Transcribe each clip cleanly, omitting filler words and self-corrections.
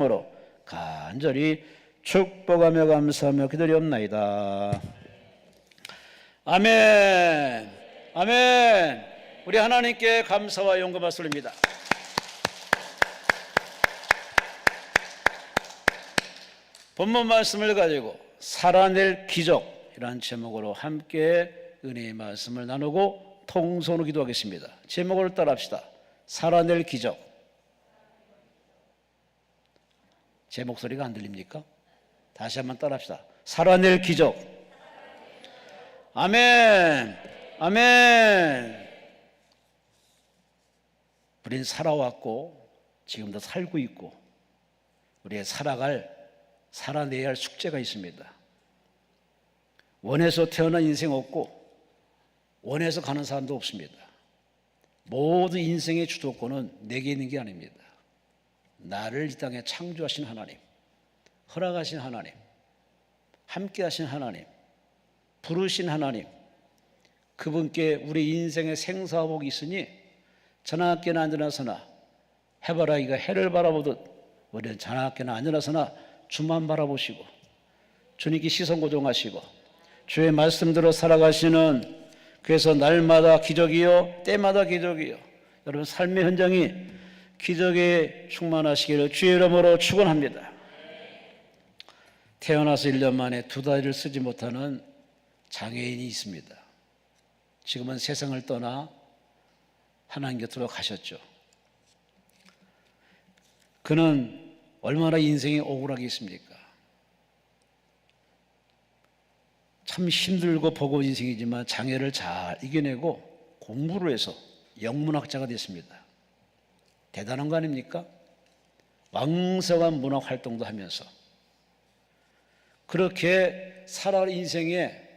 으로 간절히 축복하며 감사하며 기도리옵나이다. 아멘. 아멘. 우리 하나님께 감사와 영광을 돌립니다. 본문 말씀을 가지고 살아낼 기적이라는 제목으로 함께 은혜의 말씀을 나누고 통성으로 기도하겠습니다. 제목을 따라합시다. 살아낼 기적. 제 목소리가 안 들립니까? 다시 한번 따라합시다. 살아낼 기적. 아멘. 아멘. 우린 살아왔고 지금도 살고 있고 우리의 살아내야 할 숙제가 있습니다. 원해서 태어난 인생 없고 원해서 가는 사람도 없습니다. 모든 인생의 주도권은 내게 있는 게 아닙니다. 나를 이 땅에 창조하신 하나님, 허락하신 하나님, 함께하신 하나님, 부르신 하나님, 그분께 우리 인생의 생사복이 있으니 자나깨나 앉으나서나 해바라기가 해를 바라보듯 우리는 자나깨나 앉으나서나 주만 바라보시고 주님께 시선 고정하시고 주의 말씀대로 살아가시는, 그래서 날마다 기적이요 때마다 기적이요, 여러분 삶의 현장이 기적에 충만하시기를 주의 이름으로 축원합니다. 태어나서 1년 만에 두 다리를 쓰지 못하는 장애인이 있습니다. 지금은 세상을 떠나 하나님 곁으로 가셨죠. 그는 얼마나 인생이 억울하겠습니까? 참 힘들고 버거운 인생이지만 장애를 잘 이겨내고 공부를 해서 영문학자가 됐습니다. 대단한 거 아닙니까? 왕성한 문학 활동도 하면서 그렇게 살아갈 인생에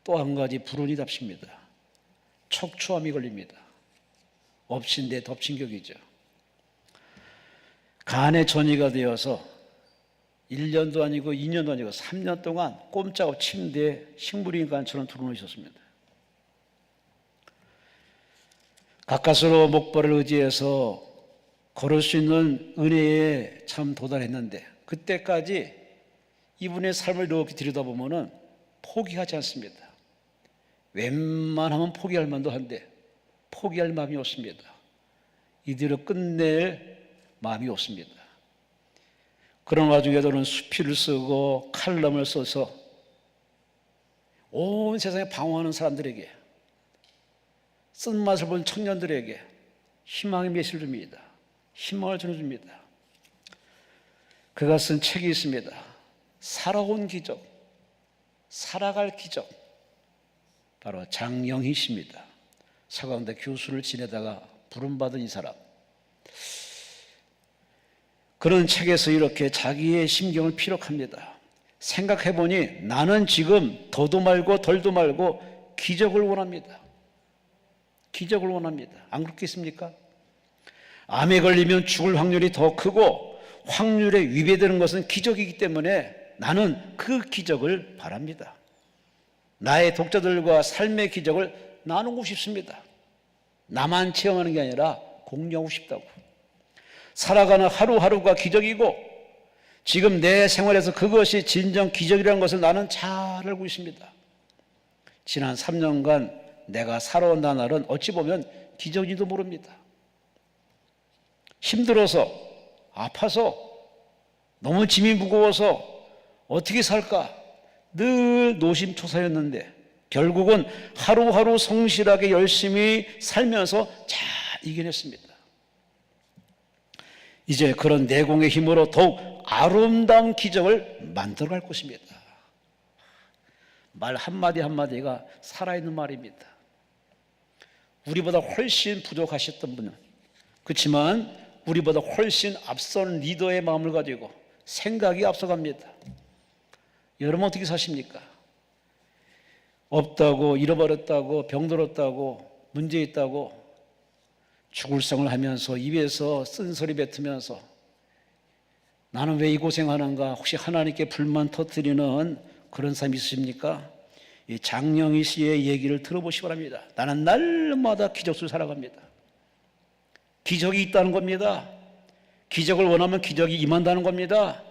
또 한 가지 불운이 답습니다. 척추암이 걸립니다. 엎친 데 덮친 격이죠. 간에 전이가 되어서 1년도 아니고 2년도 아니고 3년 동안 꼼짝없이 침대에 식물인간처럼 들어누워 있었습니다. 가까스로 목발을 의지해서 걸을 수 있는 은혜에 참 도달했는데 그때까지 이분의 삶을 이렇게 들여다보면 포기하지 않습니다. 웬만하면 포기할 만도 한데 포기할 마음이 없습니다. 이대로 끝낼 마음이 없습니다. 그런 와중에도는 수필을 쓰고 칼럼을 써서 온 세상에 방황하는 사람들에게, 쓴맛을 본 청년들에게 희망의 메시지를 줍니다. 희망을 전해줍니다. 그가 쓴 책이 있습니다. 살아온 기적, 살아갈 기적. 바로 장영희 씨입니다. 서강대 교수를 지내다가 부름받은 이 사람. 그런 책에서 이렇게 자기의 심경을 피력합니다. 생각해보니 나는 지금 더도 말고 덜도 말고 기적을 원합니다. 기적을 원합니다. 안 그렇겠습니까? 암에 걸리면 죽을 확률이 더 크고 확률에 위배되는 것은 기적이기 때문에 나는 그 기적을 바랍니다. 나의 독자들과 삶의 기적을 나누고 싶습니다. 나만 체험하는 게 아니라 공유하고 싶다고. 살아가는 하루하루가 기적이고 지금 내 생활에서 그것이 진정 기적이라는 것을 나는 잘 알고 있습니다. 지난 3년간 내가 살아온다는 날은 어찌 보면 기적인지도 모릅니다. 힘들어서, 아파서, 너무 짐이 무거워서 어떻게 살까 늘 노심초사였는데 결국은 하루하루 성실하게 열심히 살면서 잘 이겨냈습니다. 이제 그런 내공의 힘으로 더욱 아름다운 기적을 만들어갈 것입니다. 말 한마디 한마디가 살아있는 말입니다. 우리보다 훨씬 부족하셨던 분은, 그렇지만 우리보다 훨씬 앞선 리더의 마음을 가지고 생각이 앞서갑니다. 여러분 어떻게 사십니까? 없다고, 잃어버렸다고, 병들었다고, 문제 있다고 죽을성을 하면서 입에서 쓴소리 뱉으면서 나는 왜 이 고생하는가, 혹시 하나님께 불만 터뜨리는 그런 사람이 있으십니까? 이 장영희 씨의 얘기를 들어보시기 바랍니다. 나는 날마다 기적 속에 살아갑니다. 기적이 있다는 겁니다. 기적을 원하면 기적이 임한다는 겁니다.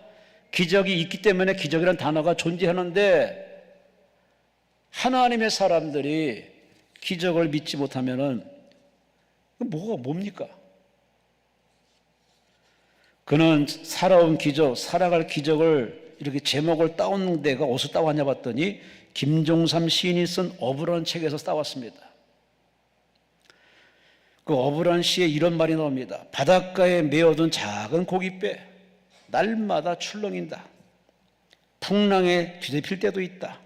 기적이 있기 때문에 기적이라는 단어가 존재하는데 하나님의 사람들이 기적을 믿지 못하면은 뭡니까? 그는 살아온 기적, 살아갈 기적을 이렇게 제목을 따온 데가 어디서 따왔냐 봤더니 김종삼 시인이 쓴 어부라는 책에서 따왔습니다. 그 어부라는 시에 이런 말이 나옵니다. 바닷가에 메어둔 작은 고깃배 날마다 출렁인다. 풍랑에 뒤덮일 때도 있다.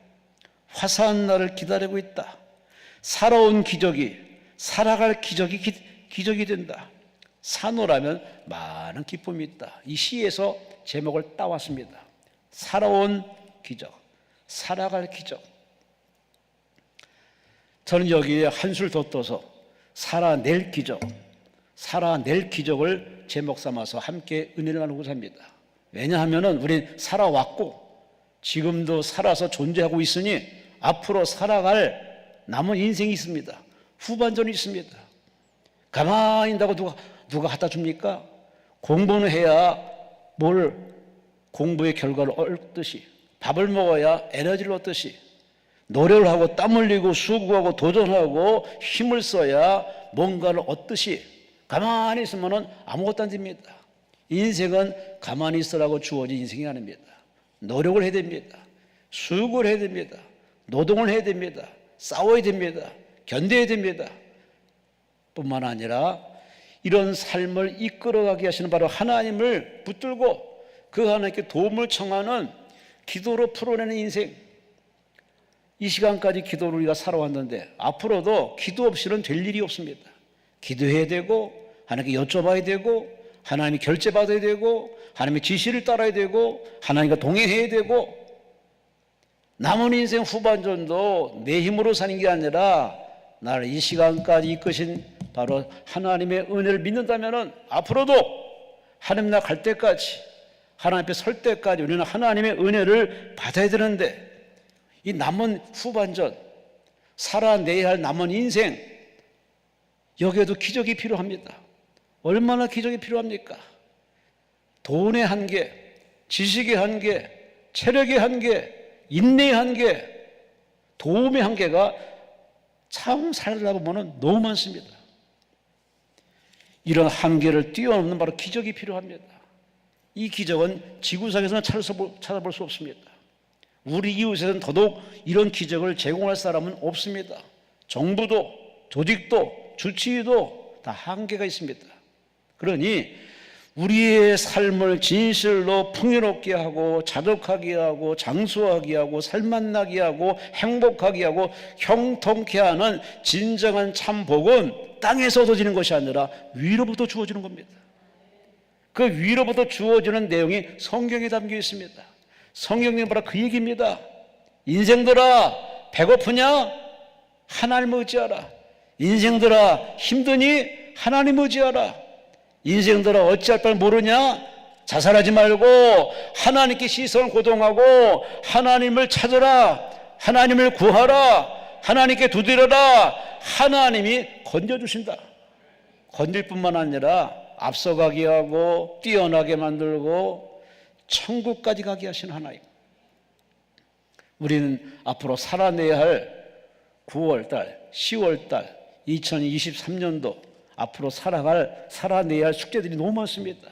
화사한 날을 기다리고 있다. 살아온 기적이, 살아갈 기적이 된다. 산호라면 많은 기쁨이 있다. 이 시에서 제목을 따왔습니다. 살아온 기적, 살아갈 기적. 저는 여기에 한술 더 떠서 살아낼 기적, 살아낼 기적을 제목 삼아서 함께 은혜를 나누고자 합니다. 왜냐하면 우린 살아왔고 지금도 살아서 존재하고 있으니 앞으로 살아갈 남은 인생이 있습니다. 후반전이 있습니다. 가만히 있다고 누가 갖다 줍니까? 공부는 해야 뭘 공부의 결과를 얻듯이, 밥을 먹어야 에너지를 얻듯이, 노력을 하고 땀 흘리고 수고하고 도전하고 힘을 써야 뭔가를 얻듯이 가만히 있으면 아무것도 안 됩니다. 인생은 가만히 있으라고 주어진 인생이 아닙니다. 노력을 해야 됩니다. 수고를 해야 됩니다. 노동을 해야 됩니다. 싸워야 됩니다. 견뎌야 됩니다. 뿐만 아니라 이런 삶을 이끌어가게 하시는 바로 하나님을 붙들고 그 하나님께 도움을 청하는 기도로 풀어내는 인생. 이 시간까지 기도로 우리가 살아왔는데 앞으로도 기도 없이는 될 일이 없습니다. 기도해야 되고 하나님께 여쭤봐야 되고 하나님이 결제받아야 되고 하나님의 지시를 따라야 되고 하나님과 동행해야 되고 남은 인생 후반전도 내 힘으로 사는 게 아니라 나를 이 시간까지 이끄신 바로 하나님의 은혜를 믿는다면 앞으로도 하나님 나라 갈 때까지 하나님 앞에 설 때까지 우리는 하나님의 은혜를 받아야 되는데 이 남은 후반전 살아내야 할 남은 인생 여기에도 기적이 필요합니다. 얼마나 기적이 필요합니까? 돈의 한계, 지식의 한계, 체력의 한계, 인내의 한계, 도움의 한계가 참 살다 보면 너무 많습니다. 이런 한계를 뛰어넘는 바로 기적이 필요합니다. 이 기적은 지구상에서는 찾아볼 수 없습니다. 우리 이웃에는 더더욱 이런 기적을 제공할 사람은 없습니다. 정부도 조직도 주치의도 다 한계가 있습니다. 그러니 우리의 삶을 진실로 풍요롭게 하고 자족하게 하고 장수하게 하고 살맛나게 하고 행복하게 하고 형통케 하는 진정한 참 복은 땅에서 얻어지는 것이 아니라 위로부터 주어지는 겁니다. 그 위로부터 주어지는 내용이 성경에 담겨 있습니다. 성경에 바로 그 얘기입니다. 인생들아 배고프냐? 하나님 의지하라. 인생들아 힘드니? 하나님 의지하라. 인생들아 어찌할 바를 모르냐? 자살하지 말고 하나님께 시선을 고동하고 하나님을 찾으라. 하나님을 구하라. 하나님께 두드려라. 하나님이 건져주신다. 건질 뿐만 아니라 앞서가게 하고 뛰어나게 만들고 천국까지 가게 하시는 하나님. 우리는 앞으로 살아내야 할 9월달, 10월달, 2023년도 앞으로 살아내야 할 숙제들이 너무 많습니다.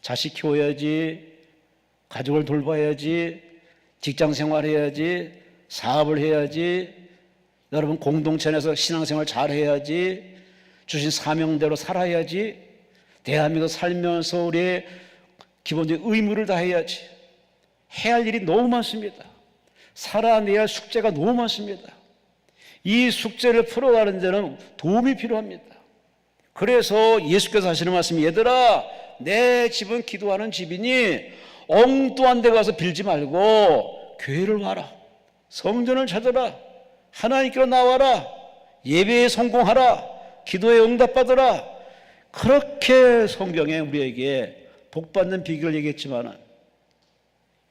자식 키워야지, 가족을 돌봐야지, 직장 생활해야지, 사업을 해야지, 여러분 공동체 내에서 신앙생활 잘 해야지, 주신 사명대로 살아야지, 대한민국 살면서 우리의 기본적인 의무를 다해야지. 해야 할 일이 너무 많습니다. 살아내야 할 숙제가 너무 많습니다. 이 숙제를 풀어가는 데는 도움이 필요합니다. 그래서 예수께서 하시는 말씀이 얘들아 내 집은 기도하는 집이니 엉뚱한 데 가서 빌지 말고 교회를 와라. 성전을 찾아라. 하나님께로 나와라. 예배에 성공하라. 기도에 응답받으라. 그렇게 성경에 우리에게 복받는 비결을 얘기했지만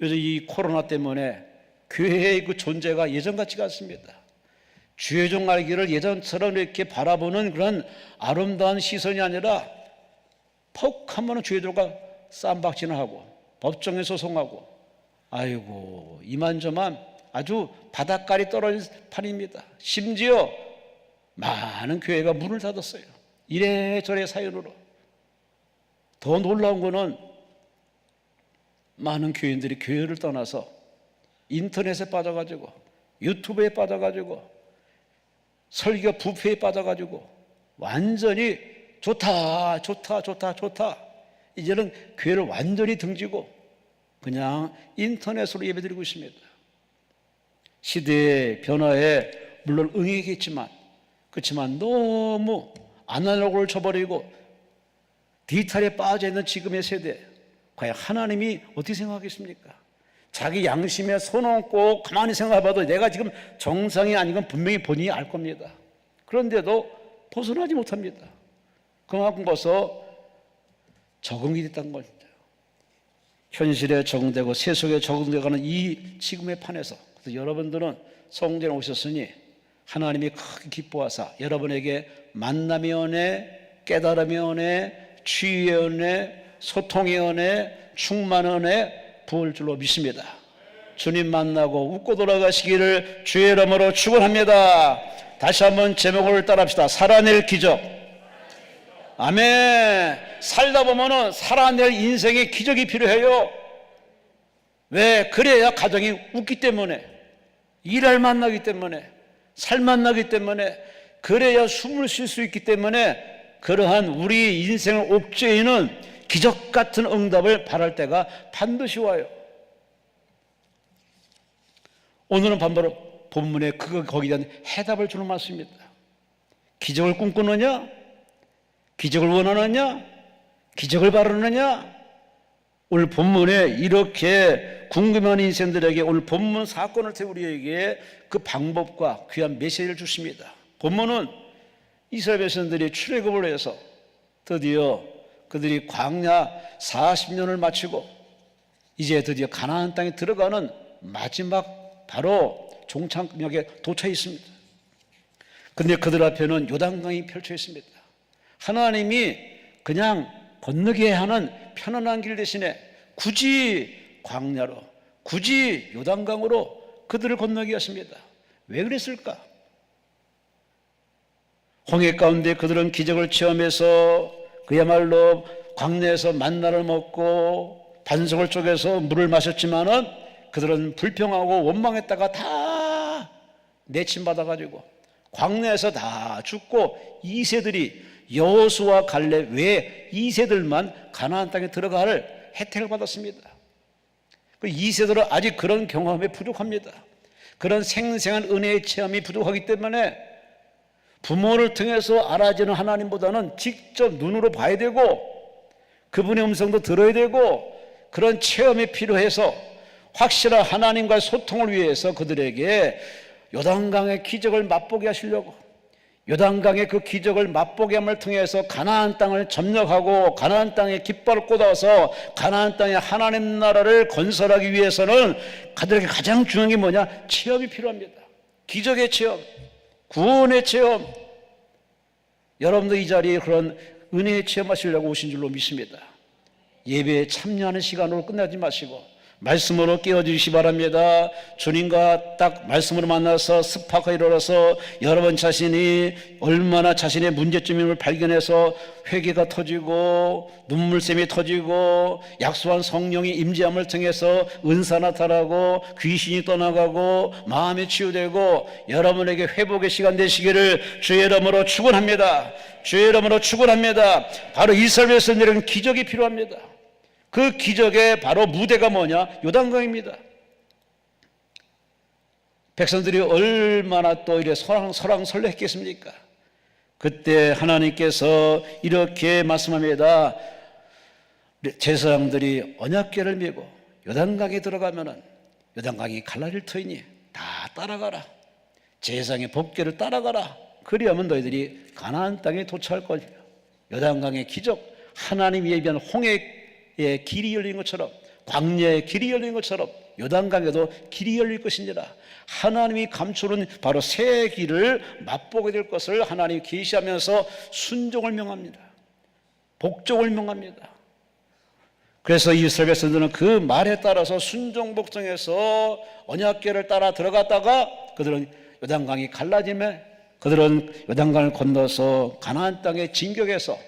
요즘 이 코로나 때문에 교회의 그 존재가 예전 같지가 않습니다. 주의 종 알기를 예전처럼 이렇게 바라보는 그런 아름다운 시선이 아니라 퍽 하면 주의 종가 쌈박질을 하고 법정에 소송하고, 아이고 이만저만 아주 바닥깔이 떨어진 판입니다. 심지어 많은 교회가 문을 닫았어요. 이래저래 사연으로. 더 놀라운 거는 많은 교인들이 교회를 떠나서 인터넷에 빠져가지고, 유튜브에 빠져가지고, 설교 부패에 빠져가지고 완전히 좋다 이제는 교회를 완전히 등지고 그냥 인터넷으로 예배드리고 있습니다. 시대의 변화에 물론 응하겠지만, 그렇지만 너무 아날로그를 쳐버리고 디지털에 빠져있는 지금의 세대, 과연 하나님이 어떻게 생각하겠습니까? 자기 양심에 손 얹고 가만히 생각해봐도 내가 지금 정상이 아닌 건 분명히 본인이 알 겁니다. 그런데도 벗어나지 못합니다. 그만큼 벌써 적응이 됐다는 겁니다. 현실에 적응되고 세속에 적응되어가는 이 지금의 판에서, 그래서 여러분들은 성전에 오셨으니 하나님이 크게 기뻐하사 여러분에게 만남의 은혜, 깨달음의 은혜, 치유의 은혜, 소통의 은혜, 충만의 은혜 부을 줄로 믿습니다. 주님 만나고 웃고 돌아가시기를 주의 이름으로 축원합니다. 다시 한번 제목을 따라합시다. 살아낼 기적. 아멘. 살다 보면은 살아낼 인생의 기적이 필요해요. 왜? 그래야 가정이 웃기 때문에, 일할 만나기 때문에, 살 만나기 때문에, 그래야 숨을 쉴 수 있기 때문에, 그러한 우리 인생을 옥죄이는 기적 같은 응답을 바랄 때가 반드시 와요. 오늘은 반대로 본문에 거기에 대한 해답을 주는 말씀입니다. 기적을 꿈꾸느냐? 기적을 원하느냐? 기적을 바라느냐? 오늘 본문에 이렇게 궁금한 인생들에게 오늘 본문 사건을 통해 우리에게 그 방법과 귀한 메시지를 주십니다. 본문은 이스라엘 백성들이 출애굽을 해서 드디어 그들이 광야 40년을 마치고 이제 드디어 가나안 땅에 들어가는 마지막 바로 종착역에 도착해 있습니다. 그런데 그들 앞에는 요단강이 펼쳐 있습니다. 하나님이 그냥 건너게 하는 편안한 길 대신에 굳이 광야로, 굳이 요단강으로 그들을 건너게 하십니다. 왜 그랬을까? 홍해 가운데 그들은 기적을 체험해서 그야말로 광야에서 만나를 먹고 반석을 쪼개서 물을 마셨지만은 그들은 불평하고 원망했다가 다 내침받아가지고 광야에서 다 죽고 2세들이 여호수아 갈렙 외에 2세들만 가나안 땅에 들어갈 혜택을 받았습니다. 그 2세들은 아직 그런 경험에 부족합니다. 그런 생생한 은혜의 체험이 부족하기 때문에 부모를 통해서 알아지는 하나님보다는 직접 눈으로 봐야 되고 그분의 음성도 들어야 되고 그런 체험이 필요해서 확실한 하나님과의 소통을 위해서 그들에게 요단강의 기적을 맛보게 하시려고, 요단강의 그 기적을 맛보게 함을 통해서 가나안 땅을 점령하고 가나안 땅에 깃발을 꽂아서 가나안 땅에 하나님 나라를 건설하기 위해서는 그들에게 가장 중요한 게 뭐냐? 체험이 필요합니다. 기적의 체험, 구원의 체험. 여러분도 이 자리에 그런 은혜의 체험하시려고 오신 줄로 믿습니다. 예배에 참여하는 시간으로 끝나지 마시고 말씀으로 깨워주시기 바랍니다. 주님과 딱 말씀으로 만나서 습하게 일어나서 여러분 자신이 얼마나 자신의 문제점임을 발견해서 회개가 터지고 눈물샘이 터지고 약속한 성령이 임재함을 통해서 은사 나타나고 귀신이 떠나가고 마음이 치유되고 여러분에게 회복의 시간 되시기를 주의 이름으로 축원합니다. 주의 이름으로 축원합니다. 바로 이스라엘 백성들에게는 기적이 필요합니다. 그 기적의 바로 무대가 뭐냐? 요단강입니다. 백성들이 얼마나 또 이래 설왕설래했겠습니까? 그때 하나님께서 이렇게 말씀합니다. 제사장들이 언약궤를 메고 요단강에 들어가면은 요단강이 갈라질 터이니 다 따라가라. 제사장의 법궤를 따라가라. 그리하면 너희들이 가나안 땅에 도착할 것이며 요단강의 기적, 하나님 예비한 홍해 길이 열린 것처럼 광야에 길이 열린 것처럼 요단강에도 길이 열릴 것이니라. 하나님이 감추는 바로 새 길을 맛보게 될 것을 하나님이 계시하면서 순종을 명합니다. 복종을 명합니다. 그래서 이스라엘 백성들은 그 말에 따라서 순종복종해서 언약궤를 따라 들어갔다가 그들은 요단강이 갈라짐에 그들은 요단강을 건너서 가나안 땅에 진격해서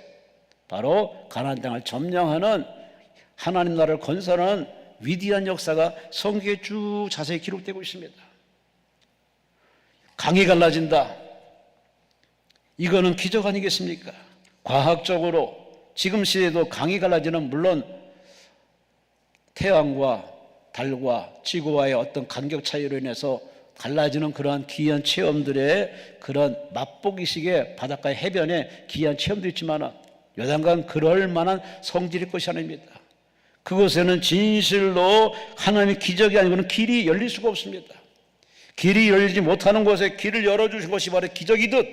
바로 가나안 땅을 점령하는 하나님 나라를 건설하는 위대한 역사가 성경에 쭉 자세히 기록되고 있습니다. 강이 갈라진다. 이거는 기적 아니겠습니까? 과학적으로 지금 시대에도 강이 갈라지는 물론 태양과 달과 지구와의 어떤 간격 차이로 인해서 갈라지는 그러한 귀한 체험들의 그런 맛보기식의 바닷가의 해변에 귀한 체험도 있지만 요단강 그럴 만한 성질의 것이 아닙니다. 그곳에는 진실로 하나님의 기적이 아니고는 길이 열릴 수가 없습니다. 길이 열리지 못하는 곳에 길을 열어주신 것이 바로 기적이듯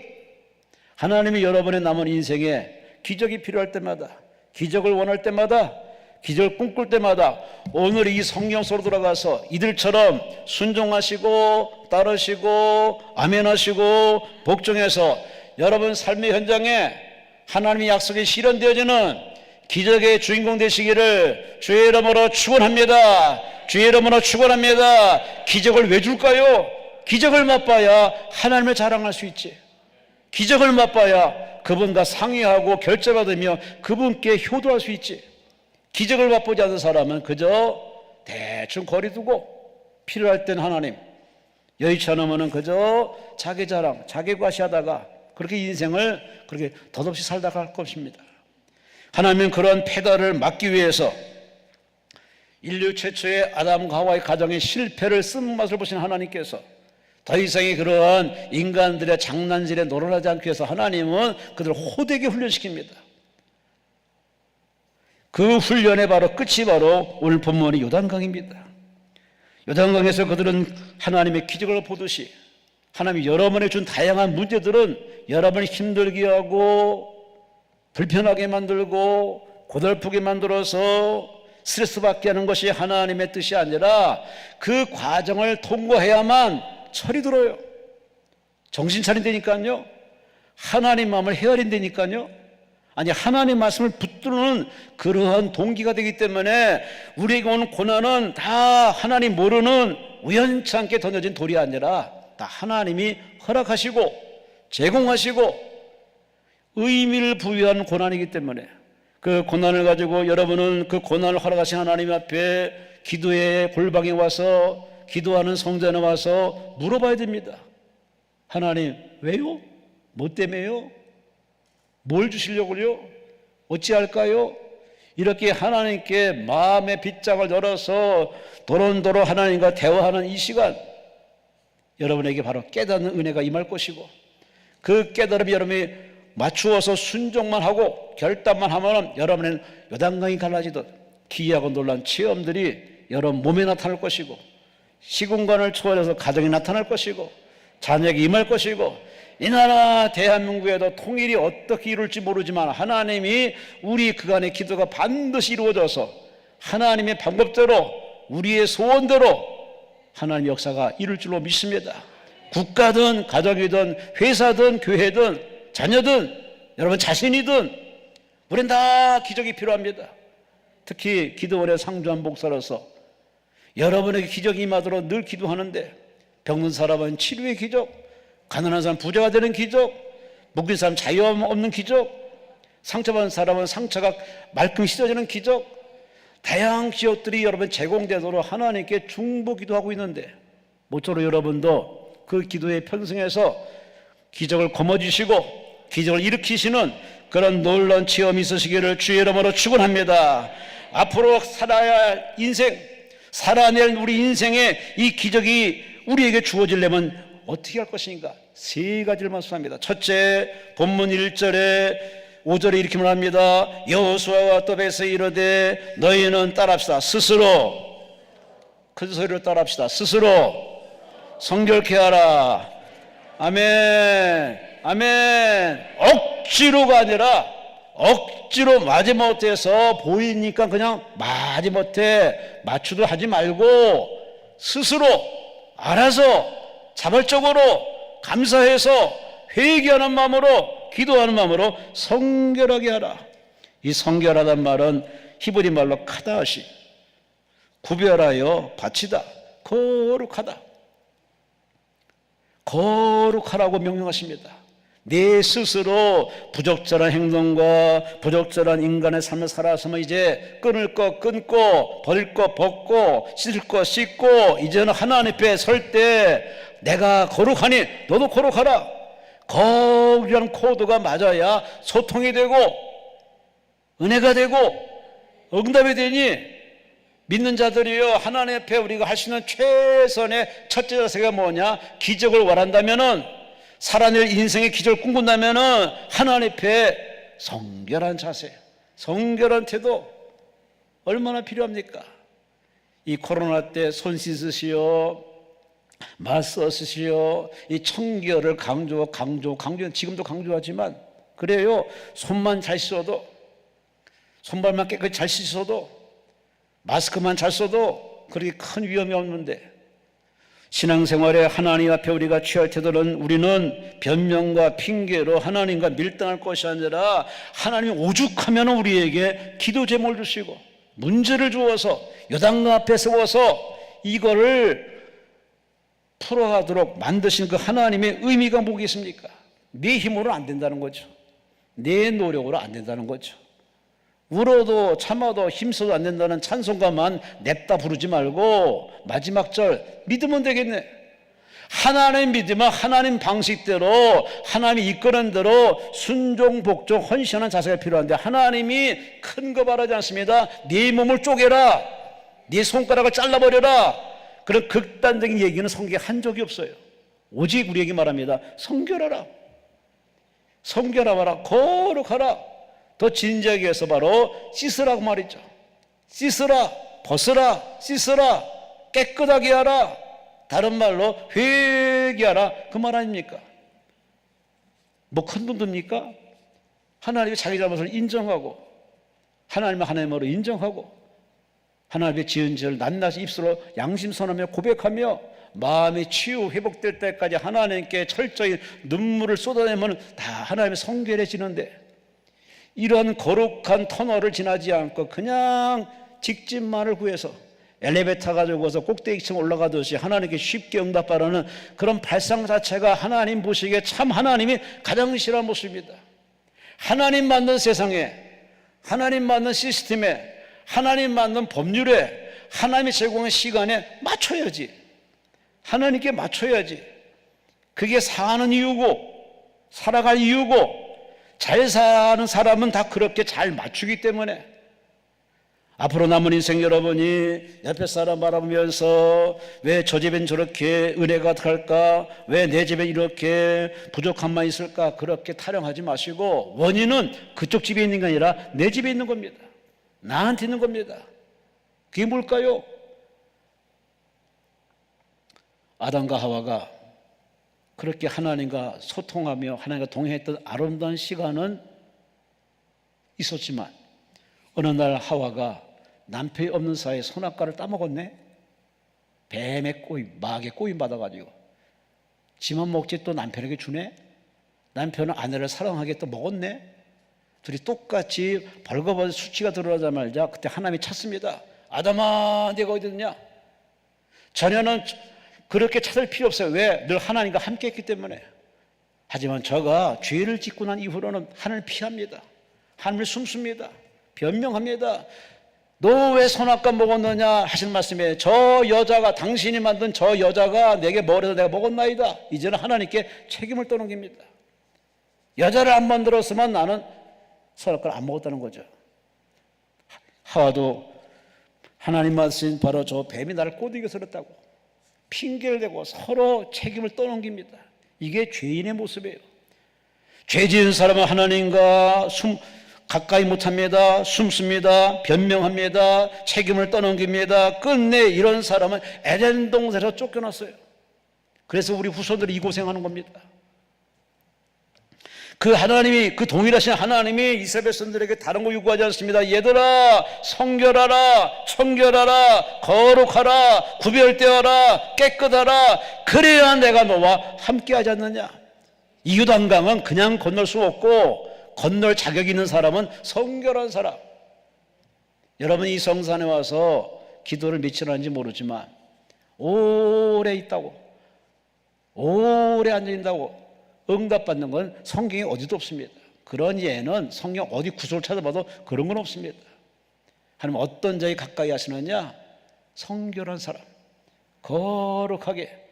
하나님이 여러분의 남은 인생에 기적이 필요할 때마다, 기적을 원할 때마다, 기적을 꿈꿀 때마다 오늘 이 성경 속으로 들어가서 이들처럼 순종하시고 따르시고 아멘하시고 복종해서 여러분 삶의 현장에 하나님의 약속이 실현되어지는 기적의 주인공 되시기를 주의 이름으로 축원합니다. 주의 이름으로 축원합니다. 기적을 왜 줄까요? 기적을 맛봐야 하나님을 자랑할 수 있지. 기적을 맛봐야 그분과 상의하고 결제받으며 그분께 효도할 수 있지. 기적을 맛보지 않는 사람은 그저 대충 거리 두고 필요할 땐 하나님, 여의치 않으면 그저 자기 자랑, 자기 과시하다가 그렇게 인생을 그렇게 덧없이 살다가 할 것입니다. 하나님은 그런 패달을 막기 위해서 인류 최초의 아담과 하와의 가정의 실패를 쓴맛을 보신 하나님께서 더 이상의 그러한 인간들의 장난질에 놀아나지 않기 위해서 하나님은 그들을 호되게 훈련시킵니다. 그 훈련의 바로 끝이 바로 오늘 본문의 요단강입니다. 요단강에서 그들은 하나님의 기적을 보듯이 하나님이 여러분에게 준 다양한 문제들은 여러분을 힘들게 하고 불편하게 만들고 고달프게 만들어서 스트레스 받게 하는 것이 하나님의 뜻이 아니라 그 과정을 통과해야만 철이 들어요. 정신 차린다니까요. 하나님 마음을 헤아린다니까요. 아니 하나님 말씀을 붙드는 그러한 동기가 되기 때문에 우리에게 오는 고난은 다 하나님 모르는 우연찮게 던져진 돌이 아니라 다 하나님이 허락하시고 제공하시고 의미를 부여한 고난이기 때문에 그 고난을 가지고 여러분은 그 고난을 허락하신 하나님 앞에 기도의 골방에 와서 기도하는 성전에 와서 물어봐야 됩니다. 하나님 왜요? 뭐 때문에요? 뭘 주시려고요? 어찌할까요? 이렇게 하나님께 마음의 빗장을 열어서 도론도로 하나님과 대화하는 이 시간 여러분에게 바로 깨닫는 은혜가 임할 것이고 그 깨달음이 여러분이 맞추어서 순종만 하고 결단만 하면 여러분은 요단강이 갈라지듯 기이하고 놀라운 체험들이 여러분 몸에 나타날 것이고 시공간을 초월해서 가정에 나타날 것이고 자녀에게 임할 것이고 이 나라 대한민국에도 통일이 어떻게 이룰지 모르지만 하나님이 우리 그간의 기도가 반드시 이루어져서 하나님의 방법대로 우리의 소원대로 하나님의 역사가 이룰 줄로 믿습니다. 국가든 가정이든 회사든 교회든 자녀든 여러분 자신이든 우리는 다 기적이 필요합니다. 특히 기도원의 상주한 목사로서 여러분에게 기적이 임하도록 늘 기도하는데 병든 사람은 치료의 기적, 가난한 사람 부자가 되는 기적, 묶인 사람 자유 없는 기적, 상처받은 사람은 상처가 말끔히 씻어지는 기적, 다양한 기적들이 여러분 제공되도록 하나님께 중보 기도하고 있는데 모쪼록 여러분도 그 기도에 편승해서 기적을 거머쥐시고 기적을 일으키시는 그런 놀라운 체험이 있으시기를 주의 이름으로 축원합니다. 앞으로 살아야 할 인생, 살아낼 우리 인생에 이 기적이 우리에게 주어지려면 어떻게 할 것인가? 세 가지를 말씀합니다. 첫째, 본문 1절에 5절에 이렇게 말합니다. 여호수아와 또베에서 이르되 너희는 따라합시다. 스스로 큰 소리로 따라합시다. 스스로 성결케 하라. 아멘. 아멘. 억지로가 아니라 억지로 마지못해서 보이니까 그냥 마지못해 맞추도 하지 말고 스스로 알아서 자발적으로 감사해서 회개하는 마음으로 기도하는 마음으로 성결하게 하라. 이 성결하다는 말은 히브리 말로 카다시, 구별하여 바치다, 거룩하다. 거룩하라고 명령하십니다. 내 스스로 부적절한 행동과 부적절한 인간의 삶을 살아서면 이제 끊을 거 끊고 버릴 거 벗고 씻을 거 씻고 이제는 하나님 앞에 설 때 내가 거룩하니 너도 거룩하라. 거룩이라는 코드가 맞아야 소통이 되고 은혜가 되고 응답이 되니 믿는 자들이요, 하나님 앞에 우리가 할 수 있는 최선의 첫째 자세가 뭐냐? 기적을 원한다면은, 살아낼 인생의 기적을 꿈꾼다면은 하나님 앞에 성결한 자세, 성결한 태도 얼마나 필요합니까? 이 코로나 때 손 씻으시오, 마스크 쓰시오, 이 청결을 강조, 지금도 강조하지만 그래요. 손만 잘 씻어도, 손발만 깨끗이 잘 씻어도, 마스크만 잘 써도 그렇게 큰 위험이 없는데, 신앙생활에 하나님 앞에 우리가 취할 태도는 우리는 변명과 핑계로 하나님과 밀당할 것이 아니라 하나님이 오죽하면 우리에게 기도 제목을 주시고 문제를 주어서 요단강 앞에 세워서 이거를 풀어가도록 만드신 그 하나님의 의미가 뭐겠습니까? 네 힘으로는 안 된다는 거죠. 내 노력으로 안 된다는 거죠. 울어도 참아도 힘써도 안 된다는 찬송가만 냅다 부르지 말고 마지막 절 믿으면 되겠네. 하나님 믿으면 하나님 방식대로 하나님이 이끄는 대로 순종 복종 헌신하는 자세가 필요한데, 하나님이 큰 거 바라지 않습니다. 네 몸을 쪼개라, 네 손가락을 잘라버려라, 그런 극단적인 얘기는 성경에 한 적이 없어요. 오직 우리에게 말합니다. 성결하라, 성결하라, 거룩하라. 더 진지하게 해서 바로 씻으라고 말이죠. 씻으라, 벗으라, 씻으라, 깨끗하게 하라. 다른 말로 회개하라, 그 말 아닙니까? 뭐 큰 문제입니까? 하나님이 자기 잘못을 인정하고, 하나님은 하나님으로 인정하고, 하나님의 지은 죄를 낱낱이 입술로 양심선하며 고백하며 마음이 치유 회복될 때까지 하나님께 철저히 눈물을 쏟아내면 다 하나님의 성결해지는데, 이런 거룩한 터널을 지나지 않고 그냥 직진만을 구해서 엘리베이터 가지고서 꼭대기층 올라가듯이 하나님께 쉽게 응답하라는 그런 발상 자체가 하나님 보시기에 참 하나님이 가장 싫어하는 모습입니다. 하나님 만든 세상에, 하나님 만든 시스템에, 하나님 만든 법률에, 하나님이 제공한 시간에 맞춰야지. 하나님께 맞춰야지. 그게 사는 이유고 살아갈 이유고, 잘 사는 사람은 다 그렇게 잘 맞추기 때문에 앞으로 남은 인생 여러분이 옆에 사람 바라보면서 왜 저 집엔 저렇게 은혜가 갈까, 왜 내 집에 이렇게 부족함만 있을까, 그렇게 타령하지 마시고 원인은 그쪽 집에 있는 게 아니라 내 집에 있는 겁니다. 나한테 있는 겁니다. 그게 뭘까요? 아담과 하와가 그렇게 하나님과 소통하며 하나님과 동행했던 아름다운 시간은 있었지만 어느 날 하와가 남편이 없는 사이에 선악과를 따먹었네. 뱀의 꼬임, 마귀의 꼬임 받아가지고 지만 먹지 또 남편에게 주네. 남편은 아내를 사랑하게 또 먹었네. 둘이 똑같이 벌거벗은 수치가 드러나자마자 그때 하나님이 찾습니다. 아담아, 네가 어디 있느냐? 자녀는 그렇게 찾을 필요 없어요. 왜? 늘 하나님과 함께 했기 때문에. 하지만 저가 죄를 짓고 난 이후로는 하나님을 피합니다. 하나님을 숨습니다. 변명합니다. 너 왜 선악과 먹었느냐 하신 말씀에, 저 여자가, 당신이 만든 저 여자가 내게 뭐래서 내가 먹었나이다. 이제는 하나님께 책임을 떠넘깁니다. 여자를 안 만들었으면 나는 선악과를 안 먹었다는 거죠. 하와도 하나님 말씀 바로 저 뱀이 나를 꼬드기서 그랬다고 핑계를 대고 서로 책임을 떠넘깁니다. 이게 죄인의 모습이에요. 죄 지은 사람은 하나님과 가까이 못합니다. 숨습니다. 변명합니다. 책임을 떠넘깁니다. 끝내 이런 사람은 에덴 동산에서 쫓겨났어요. 그래서 우리 후손들이 이 고생하는 겁니다. 그 하나님이, 그 동일하신 하나님이 이스라엘 백성들에게 다른 거 요구하지 않습니다. 얘들아, 성결하라, 청결하라, 거룩하라, 구별되어라, 깨끗하라. 그래야 내가 너와 함께하지 않느냐. 이 요단강은 그냥 건널 수 없고, 건널 자격이 있는 사람은 성결한 사람, 여러분 이 성산에 와서 기도를 며칠 하는지 모르지만 오래 있다고, 오래 앉아있다고 응답받는 건 성경에 어디도 없습니다. 그런 예는 성경 어디 구절을 찾아봐도 그런 건 없습니다. 하나님 어떤 자에 가까이 하시느냐? 성결한 사람, 거룩하게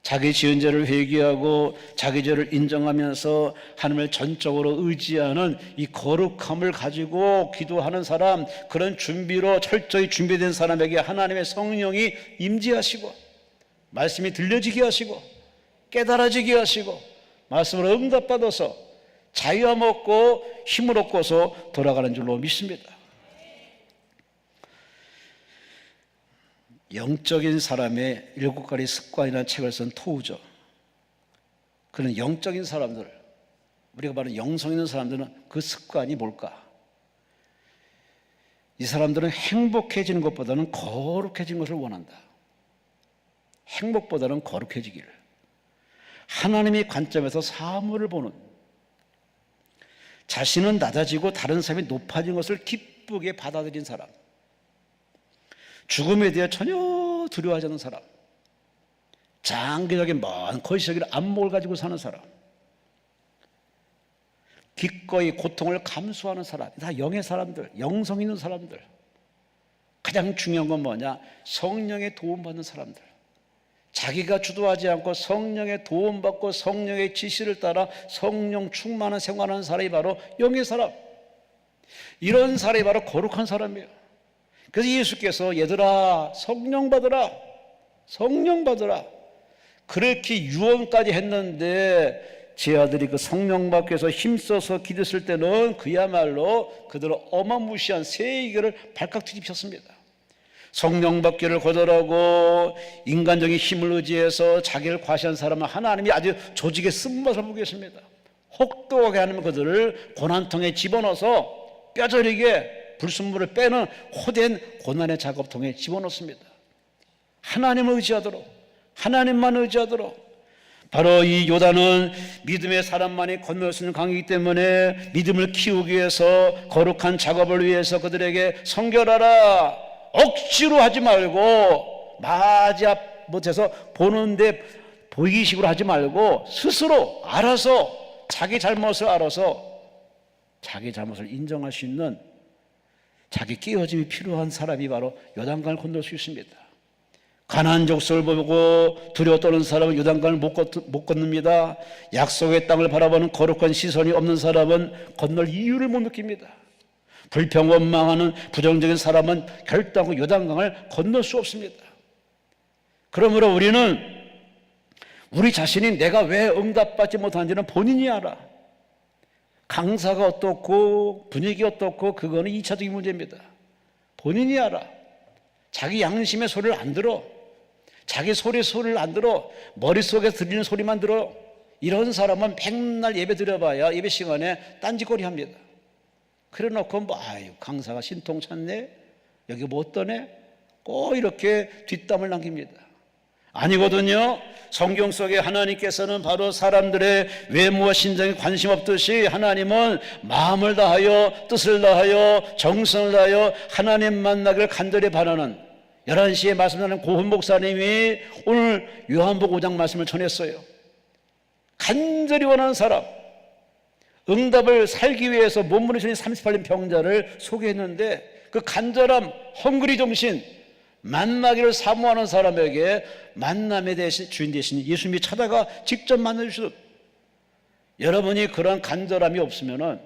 자기 지은 죄를 회개하고 자기 죄를 인정하면서 하나님을 전적으로 의지하는 이 거룩함을 가지고 기도하는 사람, 그런 준비로 철저히 준비된 사람에게 하나님의 성령이 임재하시고 말씀이 들려지게 하시고 깨달아지게 하시고 말씀으로 응답받아서 자유함 얻고 힘을 얻고서 돌아가는 줄로 믿습니다. 영적인 사람의 7가지 습관이라는 책을 쓴 토우죠. 그런 영적인 사람들, 우리가 말하는 영성 있는 사람들은 그 습관이 뭘까? 이 사람들은 행복해지는 것보다는 거룩해지는 것을 원한다. 행복보다는 거룩해지기를, 하나님의 관점에서 사물을 보는, 자신은 낮아지고 다른 사람이 높아진 것을 기쁘게 받아들인 사람, 죽음에 대해 전혀 두려워하지 않는 사람, 장기적인 먼 거시적인 안목을 가지고 사는 사람, 기꺼이 고통을 감수하는 사람, 다 영의 사람들, 영성 있는 사람들. 가장 중요한 건 뭐냐? 성령의 도움받는 사람들. 자기가 주도하지 않고 성령의 도움받고 성령의 지시를 따라 성령 충만한 생활하는 사람이 바로 영의 사람. 이런 사람이 바로 거룩한 사람이에요. 그래서 예수께서 얘들아 성령 받으라, 성령 받으라, 그렇게 유언까지 했는데 제 아들이 그 성령 받기 위해서 힘써서 기도했을 때는 그야말로 그대로 어마무시한 세계를 발칵 뒤집혔습니다. 성령 받기를 거절하고 인간적인 힘을 의지해서 자기를 과시한 사람은 하나님이 아주 조직에 쓴맛을 보고 계십니다. 혹독하게 하는 그들을 고난통에 집어넣어서 뼈저리게 불순물을 빼는 호된 고난의 작업통에 집어넣습니다. 하나님을 의지하도록, 하나님만 의지하도록. 바로 이 요단은 믿음의 사람만이 건널 수 있는 강이기 때문에 믿음을 키우기 위해서, 거룩한 작업을 위해서 그들에게 성결하라, 억지로 하지 말고, 맞이 못해서 보는데 보이기식으로 하지 말고 스스로 알아서 자기 잘못을 알아서 자기 잘못을 인정할 수 있는, 자기 깨어짐이 필요한 사람이 바로 요단강을 건널 수 있습니다. 가나안 족속을 보고 두려워 떠는 사람은 요단강을 못 건넙니다. 약속의 땅을 바라보는 거룩한 시선이 없는 사람은 건널 이유를 못 느낍니다. 불평 원망하는 부정적인 사람은 결단코 요단강을 건널 수 없습니다. 그러므로 우리는 우리 자신이 내가 왜 응답받지 못하는지는 본인이 알아. 강사가 어떻고 분위기 어떻고 그거는 2차적인 문제입니다. 본인이 알아. 자기 양심의 소리를 안 들어. 자기 소리를 안 들어. 머릿속에서 들리는 소리만 들어. 이런 사람은 맨날 예배 드려봐야 예배 시간에 딴짓거리 합니다. 그래 놓고 뭐 아유 강사가 신통찮네, 여기 뭐 어떠네, 꼭 이렇게 뒷담을 남깁니다. 아니거든요. 성경 속에 하나님께서는 바로 사람들의 외모와 신장에 관심 없듯이 하나님은 마음을 다하여 뜻을 다하여 정성을 다하여 하나님 만나기를 간절히 바라는, 11시에 말씀하는 고훈 목사님이 오늘 요한복음 5장 말씀을 전했어요. 간절히 원하는 사람, 응답을 살기 위해서 몸부림치는 38년 병자를 소개했는데 그 간절함, 헝그리 정신, 만나기를 사모하는 사람에게 만남의 대신 주인 되신 예수님이 찾아가 직접 만나주시듯, 여러분이 그런 간절함이 없으면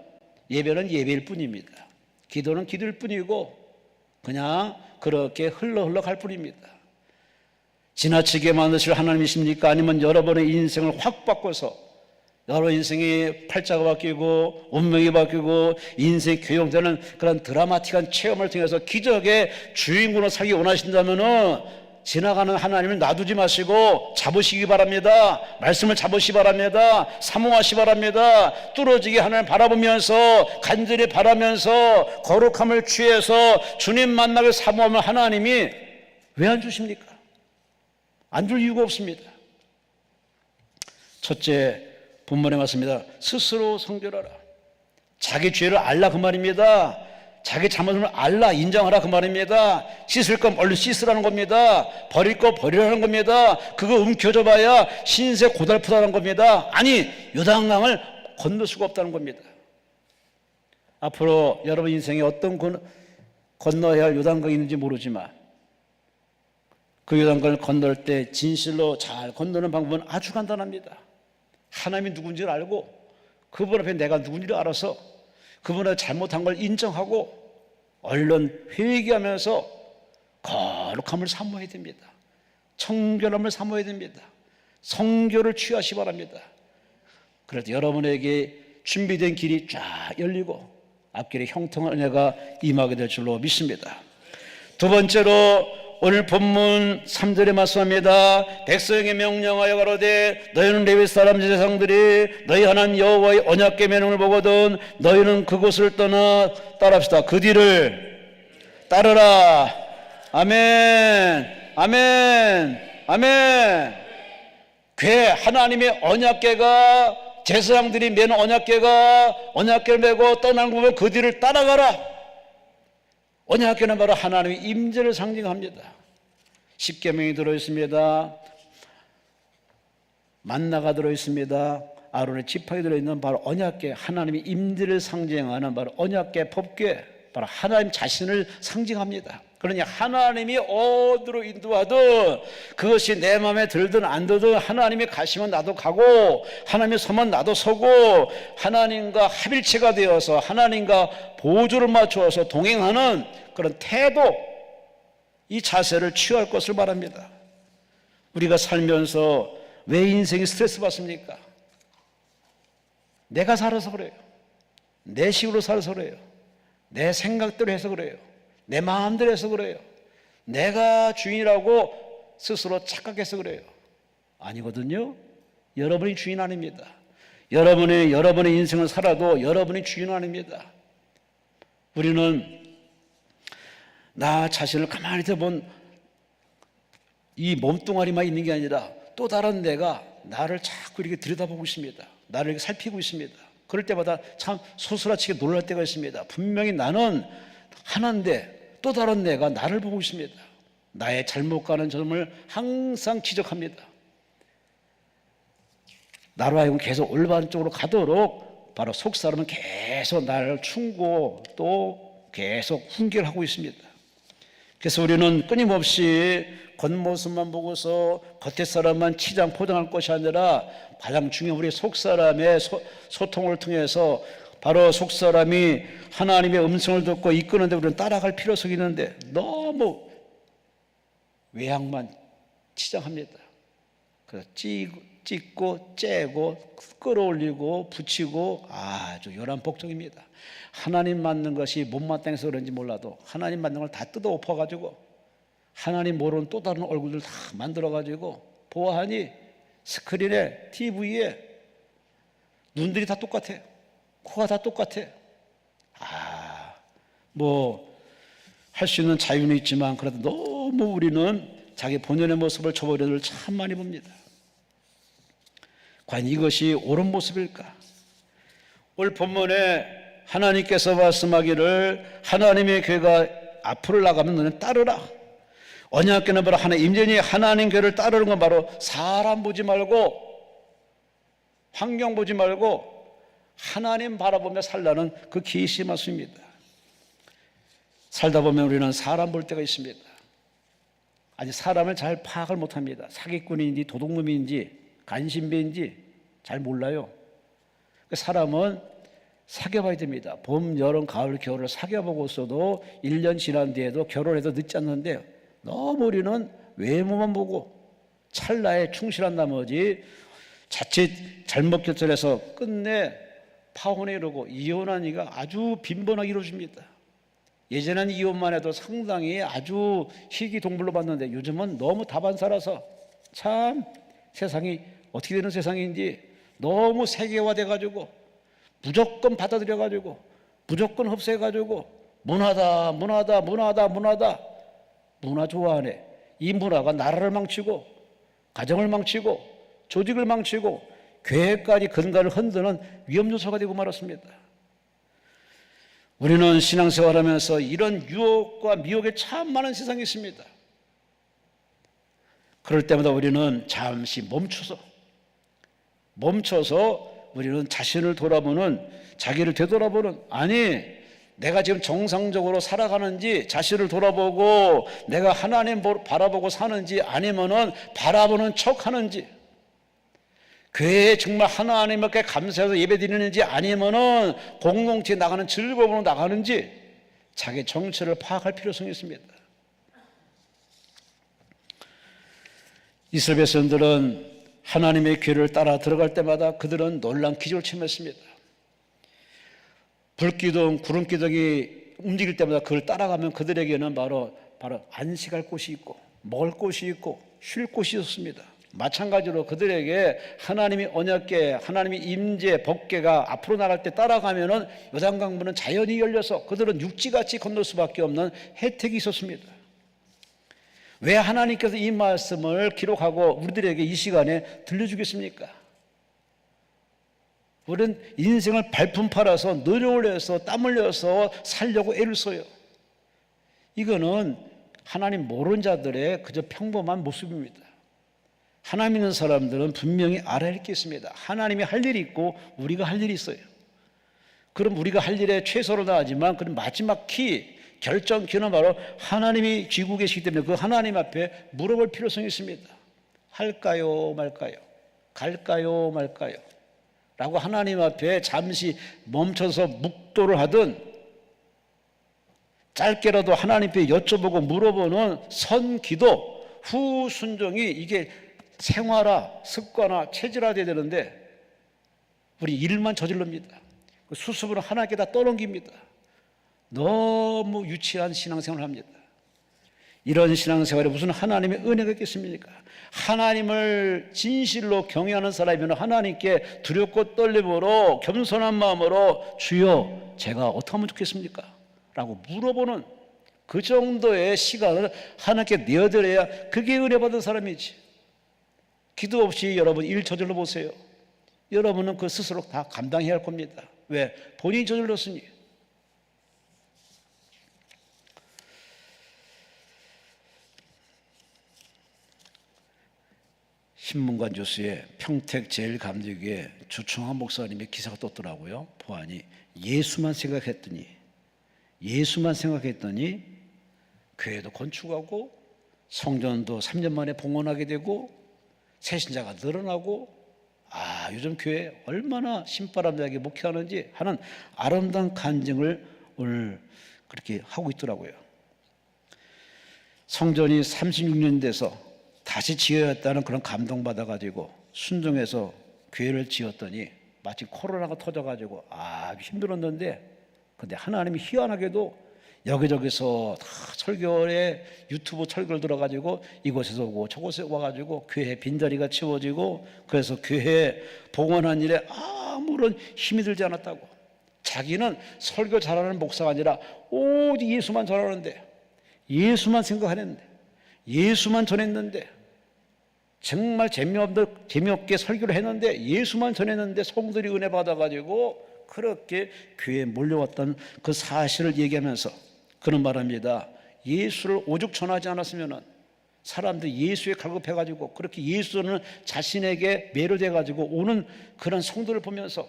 예배는 예배일 뿐입니다. 기도는 기도일 뿐이고 그냥 그렇게 흘러 갈 뿐입니다. 지나치게 만드실 하나님이십니까? 아니면 여러분의 인생을 확 바꿔서 여러 인생이 팔자가 바뀌고 운명이 바뀌고 인생이 교용되는 그런 드라마틱한 체험을 통해서 기적의 주인공으로 살기 원하신다면 지나가는 하나님을 놔두지 마시고 잡으시기 바랍니다. 말씀을 잡으시기 바랍니다. 사모하시기 바랍니다. 뚫어지게 하나님을 바라보면서 간절히 바라면서 거룩함을 취해서 주님 만나길 사모하면 하나님이 왜 안 주십니까? 안 줄 이유가 없습니다. 첫째, 본문에 맞습니다. 스스로 성결하라. 자기 죄를 알라 그 말입니다. 자기 잘못을 알라, 인정하라 그 말입니다. 씻을 건 얼른 씻으라는 겁니다. 버릴 거 버리라는 겁니다. 그거 움켜줘 봐야 신세 고달프다는 겁니다. 아니, 요단강을 건널 수가 없다는 겁니다. 앞으로 여러분 인생에 어떤 건너야 할 요단강이 있는지 모르지만 그 요단강을 건널 때 진실로 잘 건너는 방법은 아주 간단합니다. 하나님이 누군지를 알고 그분 앞에 내가 누군지를 알아서 그분의 잘못한 걸 인정하고 얼른 회개하면서 거룩함을 사모해야 됩니다. 청결함을 사모해야 됩니다. 성교를 취하시 바랍니다. 그래서 여러분에게 준비된 길이 쫙 열리고 앞길에 형통한 은혜가 임하게 될 줄로 믿습니다. 두 번째로 오늘 본문 3절에 말씀합니다. 백성에게 명령하여 가로되 너희는 레위 사람 제사장들이 너희 하나님 여호와의 언약궤 명령을 보거든 너희는 그곳을 떠나 따라합시다. 그 뒤를 따르라. 아멘, 아멘, 아멘. 궤, 하나님의 언약궤가 제사장들이 매는 언약궤를 메고 떠나는 거 보면 그 뒤를 따라가라. 언약궤는 바로 하나님의 임재를 상징합니다. 십계명이 들어있습니다. 만나가 들어있습니다. 아론의 지팡이 들어있는 바로 언약궤, 하나님의 임재를 상징하는 바로 언약궤, 법궤, 바로 하나님 자신을 상징합니다. 그러니 하나님이 어디로 인도하든 그것이 내 마음에 들든 안 들든 하나님이 가시면 나도 가고 하나님이 서면 나도 서고 하나님과 합일체가 되어서 하나님과 보조를 맞추어서 동행하는 그런 태도, 이 자세를 취할 것을 바랍니다. 우리가 살면서 왜 인생이 스트레스 받습니까? 내가 살아서 그래요. 내 식으로 살아서 그래요. 내 생각대로 해서 그래요. 내 마음대로 해서 그래요. 내가 주인이라고 스스로 착각해서 그래요. 아니거든요. 여러분이 주인 아닙니다. 여러분의 인생을 살아도 여러분이 주인 아닙니다. 우리는 나 자신을 가만히 본 이 몸뚱아리만 있는 게 아니라 또 다른 내가 나를 자꾸 이렇게 들여다보고 있습니다. 나를 이렇게 살피고 있습니다. 그럴 때마다 참 소스라치게 놀랄 때가 있습니다. 분명히 나는 하나인데 또 다른 내가 나를 보고 있습니다. 나의 잘못 가는 점을 항상 지적합니다. 나로 하여금 계속 올바른 쪽으로 가도록 바로 속사람은 계속 나를 충고 또 계속 훈계하고 있습니다. 그래서 우리는 끊임없이 겉모습만 보고서 겉의 사람만 치장 포장할 것이 아니라 가장 중요한 우리 속사람의 소통을 통해서 바로 속사람이 하나님의 음성을 듣고 이끄는데 우리는 따라갈 필요성이 있는데 너무 외향만 치장합니다. 그래서 찢고 째고 끌어올리고 붙이고 아주 요란복종입니다. 하나님 맞는 것이 못마땅해서 그런지 몰라도 하나님 맞는 걸 다 뜯어 엎어가지고 하나님 모르는 또 다른 얼굴들 다 만들어가지고 보아하니 스크린에 TV에 눈들이 다 똑같아. 코가 다 똑같아. 할 수 있는 자유는 있지만 그래도 너무 우리는 자기 본연의 모습을 저버리는 걸 참 많이 봅니다. 과연 이것이 옳은 모습일까? 오늘 본문에 하나님께서 말씀하기를 하나님의 궤가 앞으로 나가면 너는 따르라. 언약궤는 바로 하나님 임재니 하나님 궤를 따르는 건 바로 사람 보지 말고 환경 보지 말고 하나님 바라보며 살라는 그 계시의 말씀입니다. 살다 보면 우리는 사람 볼 때가 있습니다. 아직 사람을 잘 파악을 못합니다. 사기꾼인지 도둑놈인지 간신배인지 잘 몰라요. 사람은 사귀어봐야 됩니다. 봄, 여름, 가을, 겨울을 사귀어보고서도 1년 지난 뒤에도 결혼해도 늦지 않는데 너무 우리는 외모만 보고 찰나에 충실한 나머지 자칫 잘못 결정해서 끝내 파혼에 이르고 이혼한 이가 아주 빈번하게 이루어집니다. 예전에는 이혼만 해도 상당히 아주 희귀동물로 봤는데 요즘은 너무 다반사라서 참 세상이 어떻게 되는 세상인지 너무 세계화돼가지고 무조건 받아들여가지고 무조건 흡수해가지고 문화다 문화 좋아하네. 이 문화가 나라를 망치고 가정을 망치고 조직을 망치고 교회까지 근간을 흔드는 위험 요소가 되고 말았습니다. 우리는 신앙생활하면서 이런 유혹과 미혹에 참 많은 세상이 있습니다. 그럴 때마다 우리는 잠시 멈춰서 우리는 자신을 돌아보는, 자기를 되돌아보는, 아니 내가 지금 정상적으로 살아가는지 자신을 돌아보고 내가 하나님 바라보고 사는지, 아니면은 바라보는 척 하는지, 교회에 정말 하나님께 감사해서 예배드리는지, 아니면은 공동체에 나가는 즐거움으로 나가는지 자기 정체를 파악할 필요성이 있습니다. 이스라엘 백성들은 하나님의 귀를 따라 들어갈 때마다 그들은 놀라운 기적을 체험했습니다. 불기둥, 구름기둥이 움직일 때마다 그걸 따라가면 그들에게는 바로 안식할 곳이 있고 먹을 곳이 있고 쉴 곳이 있었습니다. 마찬가지로 그들에게 하나님이 언약궤, 하나님이 임재, 법궤가 앞으로 나갈 때 따라가면은 요단강물은 자연히 열려서 그들은 육지같이 건널 수밖에 없는 혜택이 있었습니다. 왜 하나님께서 이 말씀을 기록하고 우리들에게 이 시간에 들려주겠습니까? 우리는 인생을 발품 팔아서 노력을 해서 땀 흘려서 살려고 애를 써요. 이거는 하나님 모르는 자들의 그저 평범한 모습입니다. 하나님 있는 사람들은 분명히 알아야 할 게 있습니다. 하나님이 할 일이 있고 우리가 할 일이 있어요. 그럼 우리가 할 일에 최선을 다하지만 그 마지막 결정키는 바로 하나님이 쥐고 계시기 때문에 그 하나님 앞에 물어볼 필요성이 있습니다. 할까요 말까요? 갈까요 말까요? 라고 하나님 앞에 잠시 멈춰서 묵도를 하든, 짧게라도 하나님께 여쭤보고 물어보는 선기도, 후순종이 이게 생활화, 습관화, 체질화돼야 되는데 우리 일만 저질릅니다. 수습은 하나님께 다 떠넘깁니다. 너무 유치한 신앙생활을 합니다. 이런 신앙생활에 무슨 하나님의 은혜가 있겠습니까? 하나님을 진실로 경외하는 사람이면 하나님께 두렵고 떨림으로 겸손한 마음으로 주여 제가 어떻게 하면 좋겠습니까? 라고 물어보는 그 정도의 시간을 하나님께 내어드려야 그게 은혜 받은 사람이지. 기도 없이 여러분 일 저질러 보세요. 여러분은 그 스스로 다 감당해야 할 겁니다. 왜? 본인이 저질렀으니. 신문과 뉴스에 평택 제일감리교회 주충환 목사님의 기사가 떴더라고요. 보아니 예수만 생각했더니 교회도 건축하고 성전도 3년 만에 봉헌하게 되고 새신자가 늘어나고, 요즘 교회 얼마나 신바람나게 목회하는지 하는 아름다운 간증을 오늘 그렇게 하고 있더라고요. 성전이 36년 돼서 다시 지어야겠다는 그런 감동받아가지고 순종해서 교회를 지었더니 마치 코로나가 터져가지고 아주 힘들었는데, 근데 하나님이 희한하게도 여기저기서 다 설교에 유튜브 설교를 들어가지고 이곳에서 오고 저곳에 와가지고 교회 빈자리가 채워지고, 그래서 교회 봉헌한 일에 아무런 힘이 들지 않았다고. 자기는 설교 잘하는 목사가 아니라 오직 예수만 잘하는데, 예수만 생각하는데, 예수만 전했는데, 정말 재미없게 설교를 했는데 예수만 전했는데 성들이 은혜 받아가지고 그렇게 교회에 몰려왔던 그 사실을 얘기하면서 그런 말합니다. 예수를 오죽 전하지 않았으면 사람들이 예수에 갈급해가지고 그렇게 예수는 자신에게 매료돼가지고 오는 그런 성도를 보면서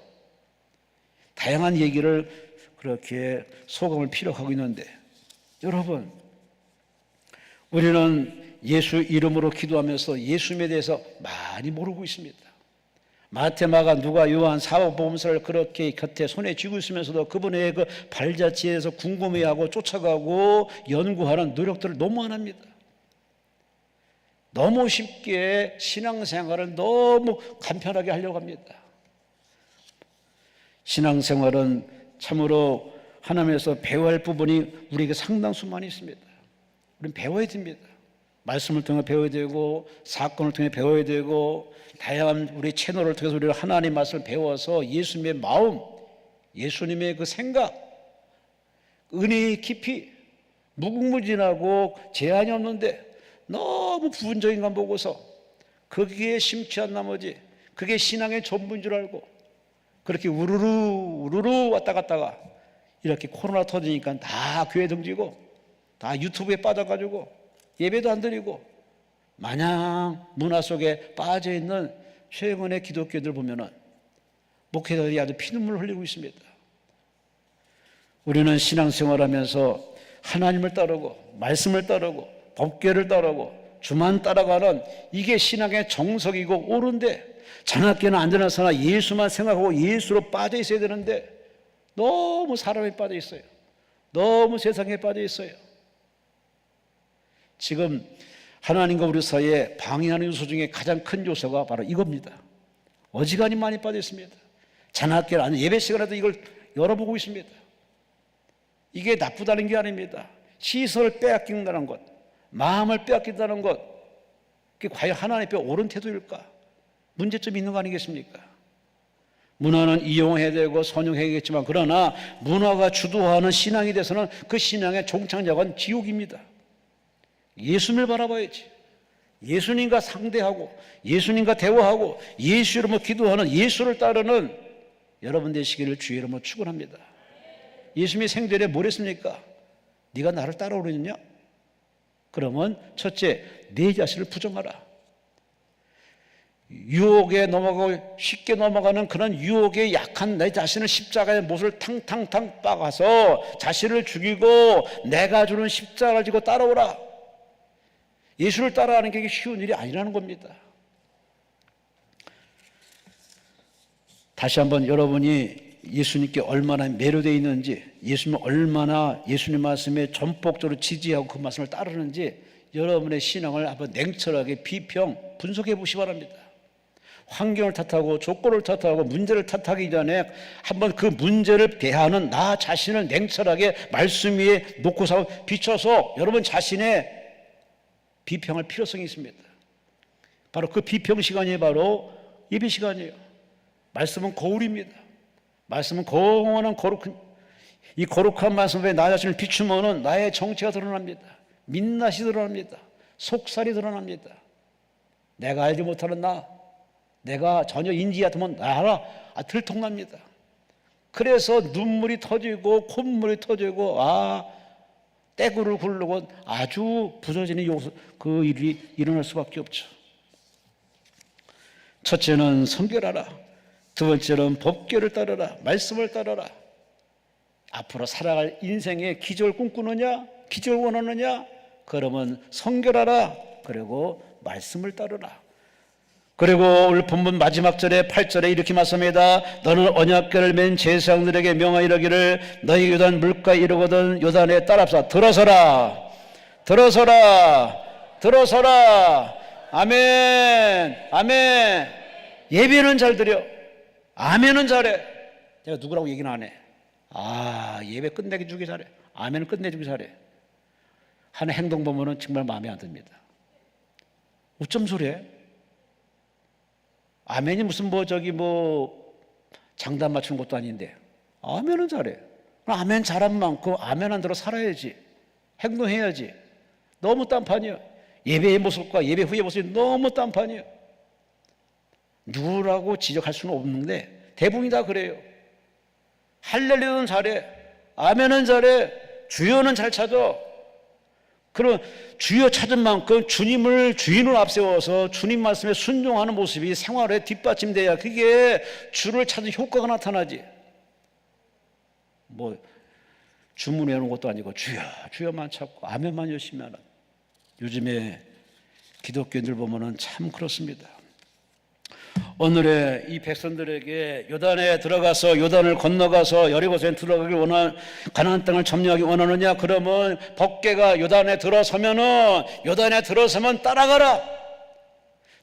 다양한 얘기를 그렇게 소감을 피력하고 있는데, 여러분 우리는 예수 이름으로 기도하면서 예수님에 대해서 많이 모르고 있습니다. 마태, 마가, 누가, 요한, 사복음서를 그렇게 곁에 손에 쥐고 있으면서도 그분의 그 발자취에 대해서 궁금해하고 쫓아가고 연구하는 노력들을 너무 안 합니다. 너무 쉽게 신앙생활을 너무 간편하게 하려고 합니다. 신앙생활은 참으로 하나님에서 배워야 할 부분이 우리에게 상당수 많이 있습니다. 우리는 배워야 됩니다. 말씀을 통해 배워야 되고 사건을 통해 배워야 되고 다양한 우리 채널을 통해서 우리가 하나님 말씀을 배워서 예수님의 마음, 예수님의 그 생각, 은혜의 깊이, 무궁무진하고 제한이 없는데 너무 부분적인 것 보고서 거기에 심취한 나머지 그게 신앙의 전부인 줄 알고 그렇게 우르르 왔다 갔다가 이렇게 코로나 터지니까 다 교회 등지고 다 유튜브에 빠져가지고 예배도 안 드리고 마냥 문화 속에 빠져있는 최근의 기독교들 보면은 목회자들이 아주 피눈물을 흘리고 있습니다. 우리는 신앙생활하면서 하나님을 따르고 말씀을 따르고 법궤를 따르고 주만 따라가는 이게 신앙의 정석이고 옳은데, 자나깨나 안전하사나 예수만 생각하고 예수로 빠져 있어야 되는데 너무 사람에 빠져 있어요. 너무 세상에 빠져 있어요. 지금 하나님과 우리 사이에 방해하는 요소 중에 가장 큰 요소가 바로 이겁니다. 어지간히 많이 빠져 있습니다. 자나깨나 아니 예배 시간에도 이걸 열어보고 있습니다. 이게 나쁘다는 게 아닙니다. 시선을 빼앗긴다는 것, 마음을 빼앗긴다는 것, 그게 과연 하나님 앞에 옳은 태도일까? 문제점이 있는 거 아니겠습니까? 문화는 이용해야 되고 선용해야겠지만, 그러나 문화가 주도하는 신앙이 돼서는 그 신앙의 종착역은 지옥입니다. 예수님을 바라봐야지. 예수님과 상대하고 예수님과 대화하고 예수 이름으로 기도하는, 예수를 따르는 여러분 되시기를 주의 이름으로 축원합니다. 예수님이 생전에 뭘 했습니까? 네가 나를 따라오려느냐? 그러면 첫째, 내 자신을 부정하라. 유혹에 넘어가고 쉽게 넘어가는 그런 유혹에 약한 내 자신을 십자가의 못을 탕탕탕 박아서 자신을 죽이고 내가 주는 십자가를 지고 따라오라. 예수를 따라가는 게 쉬운 일이 아니라는 겁니다. 다시 한번 여러분이 예수님께 얼마나 매료되어 있는지, 예수님을 얼마나 예수님 말씀에 전폭적으로 지지하고 그 말씀을 따르는지 여러분의 신앙을 한번 냉철하게 비평, 분석해 보시기 바랍니다. 환경을 탓하고 조건을 탓하고 문제를 탓하기 전에 한번 그 문제를 대하는 나 자신을 냉철하게 말씀 위에 놓고서 비춰서 여러분 자신의 비평할 필요성이 있습니다. 바로 그 비평 시간이 바로 예배 시간이에요. 말씀은 거울입니다. 말씀은 영원한 이 거룩한 말씀에 나 자신을 비추면은 나의 정체가 드러납니다. 민낯이 드러납니다. 속살이 드러납니다. 내가 알지 못하는 나, 내가 전혀 인지 않으면 나라 들통납니다. 그래서 눈물이 터지고 콧물이 터지고 떼구를 굴르고 아주 부서지는 그 일이 일어날 수밖에 없죠. 첫째는 성결하라. 두 번째는 법궤를 따르라. 말씀을 따르라. 앞으로 살아갈 인생의 기적을 꿈꾸느냐, 기적을 원하느냐, 그러면 성결하라. 그리고 말씀을 따르라. 그리고 오늘 본문 마지막 절에 8절에 이렇게 말씀합니다. 너는 언약궤를 맨 제사장들에게 명하여 이르기를 너희 요단 물가에 이르거든 요단에 따라서 들어서라. 들어서라. 들어서라. 아멘. 아멘. 예배는 잘 드려. 아멘은 잘해. 내가 누구라고 얘기는 안 해. 예배 끝내주기 잘해. 아멘은 끝내주기 잘해. 하는 행동 보면은 정말 마음에 안 듭니다. 어쩜 소리해? 아멘이 무슨 장단 맞추는 것도 아닌데 아멘은 잘해. 아멘 잘한 만큼 아멘 안 들어 살아야지. 행동해야지. 너무 딴판이야. 예배의 모습과 예배 후의 모습이 너무 딴판이야. 누구라고 지적할 수는 없는데 대부분이 다 그래요. 할렐루야는 잘해. 아멘은 잘해. 주여는 잘 찾아. 그럼 주여 찾은 만큼 주님을 주인으로 앞세워서 주님 말씀에 순종하는 모습이 생활에 뒷받침돼야 그게 주를 찾은 효과가 나타나지. 주문 외우는 것도 아니고 주여 주여만 찾고 아멘만 열심히 하는. 요즘에 기독교인들 보면은 참 그렇습니다. 오늘의 이 백성들에게 요단에 들어가서 요단을 건너가서 여리고성에 들어가기 원하는 가나안 땅을 점령하기 원하느냐? 그러면 법궤가 요단에 들어서면 따라가라.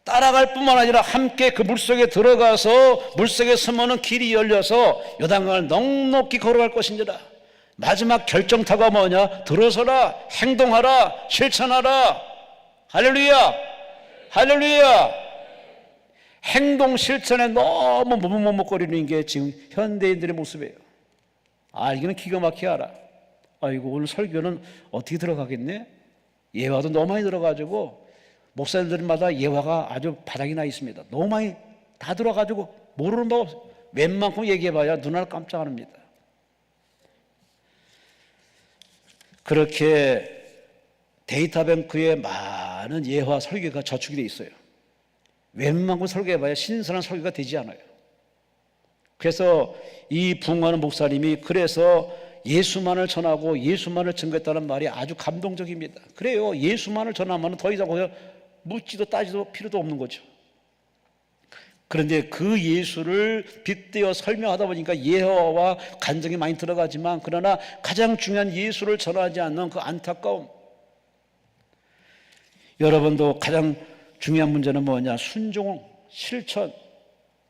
따라갈 뿐만 아니라 함께 그 물속에 들어가서 물속에 서면은 길이 열려서 요단강을 넉넉히 걸어갈 것인지라. 마지막 결정타가 뭐냐? 들어서라, 행동하라, 실천하라. 할렐루야, 할렐루야. 행동 실천에 너무 머뭇머뭇거리는 게 지금 현대인들의 모습이에요. 알기는 기가 막히게 알아. 아이고 오늘 설교는 어떻게 들어가겠네? 예화도 너무 많이 들어가지고 목사님들마다 예화가 아주 바닥이 나 있습니다. 너무 많이 다 들어가지고 모르는 바 없어요. 웬만큼 얘기해봐야 눈알 깜짝 합니다. 그렇게 데이터뱅크에 많은 예화 설교가 저축이 돼 있어요. 웬만큼 설교해봐야 신선한 설교가 되지 않아요. 그래서 이 부흥하는 목사님이 그래서 예수만을 전하고 예수만을 증거했다는 말이 아주 감동적입니다. 그래요. 예수만을 전하면 더 이상 묻지도 따지도 필요도 없는 거죠. 그런데 그 예수를 빗대어 설명하다 보니까 예화와 간증이 많이 들어가지만 그러나 가장 중요한 예수를 전하지 않는 그 안타까움. 여러분도 가장 중요한 문제는 뭐냐? 순종, 실천,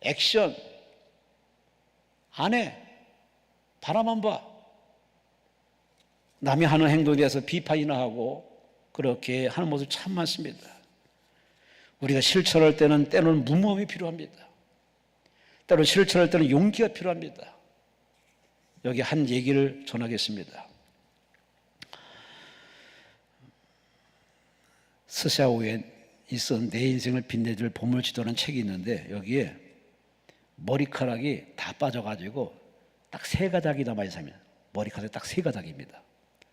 액션 안 해. 바라만 봐. 남이 하는 행동에 대해서 비판이나 하고 그렇게 하는 모습 참 많습니다. 우리가 실천할 때는 무모함이 필요합니다. 때로 실천할 때는 용기가 필요합니다. 여기 한 얘기를 전하겠습니다. 스샤오엔 있은 내 인생을 빛내줄 보물지도라는 책이 있는데 여기에 머리카락이 다 빠져가지고 딱 3가닥이 남아 있습니다. 머리카락이 딱 3가닥입니다.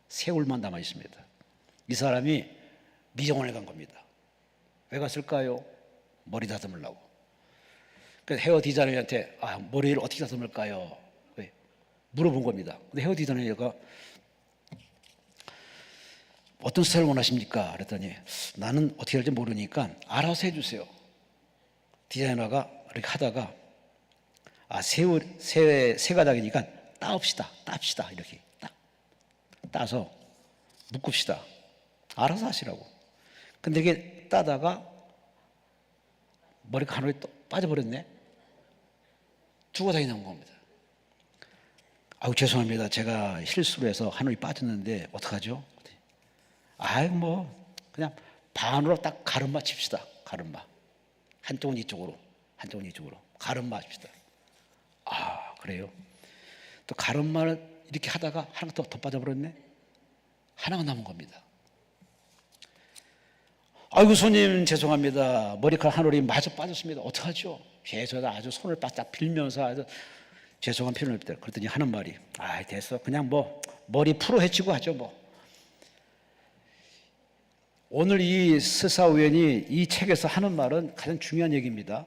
세월만 남아 있습니다. 이 사람이 미정원에 간 겁니다. 왜 갔을까요? 머리 다듬으려고. 그래서 헤어 디자이너한테 머리를 어떻게 다듬을까요? 물어본 겁니다. 근데 헤어 디자이너가 어떤 스타일을 원하십니까? 그랬더니 나는 어떻게 할지 모르니까 알아서 해주세요. 디자이너가 이렇게 하다가 세 가닥이니까 따읍시다 이렇게 따서 묶읍시다. 알아서 하시라고. 근데 이게 따다가 머리가 하늘에 또 빠져버렸네. 2가닥이 나온 겁니다. 죄송합니다. 제가 실수로 해서 하늘이 빠졌는데 어떡하죠? 그냥 반으로 딱 가름마 칩시다. 가름마. 한쪽은 이쪽으로, 한쪽은 이쪽으로. 가름마 칩시다. 그래요? 또 가름마를 이렇게 하다가 하나가 더 빠져버렸네? 하나가 남은 겁니다. 손님 죄송합니다. 머리카락 한 올이 마저 빠졌습니다. 어떡하죠? 죄송해서 아주 손을 바짝 빌면서 아주 죄송한 표현을 했더니 그랬더니 하는 말이 됐어. 그냥 머리 풀어 헤치고 하죠 오늘 이 스사우엔이 이 책에서 하는 말은 가장 중요한 얘기입니다.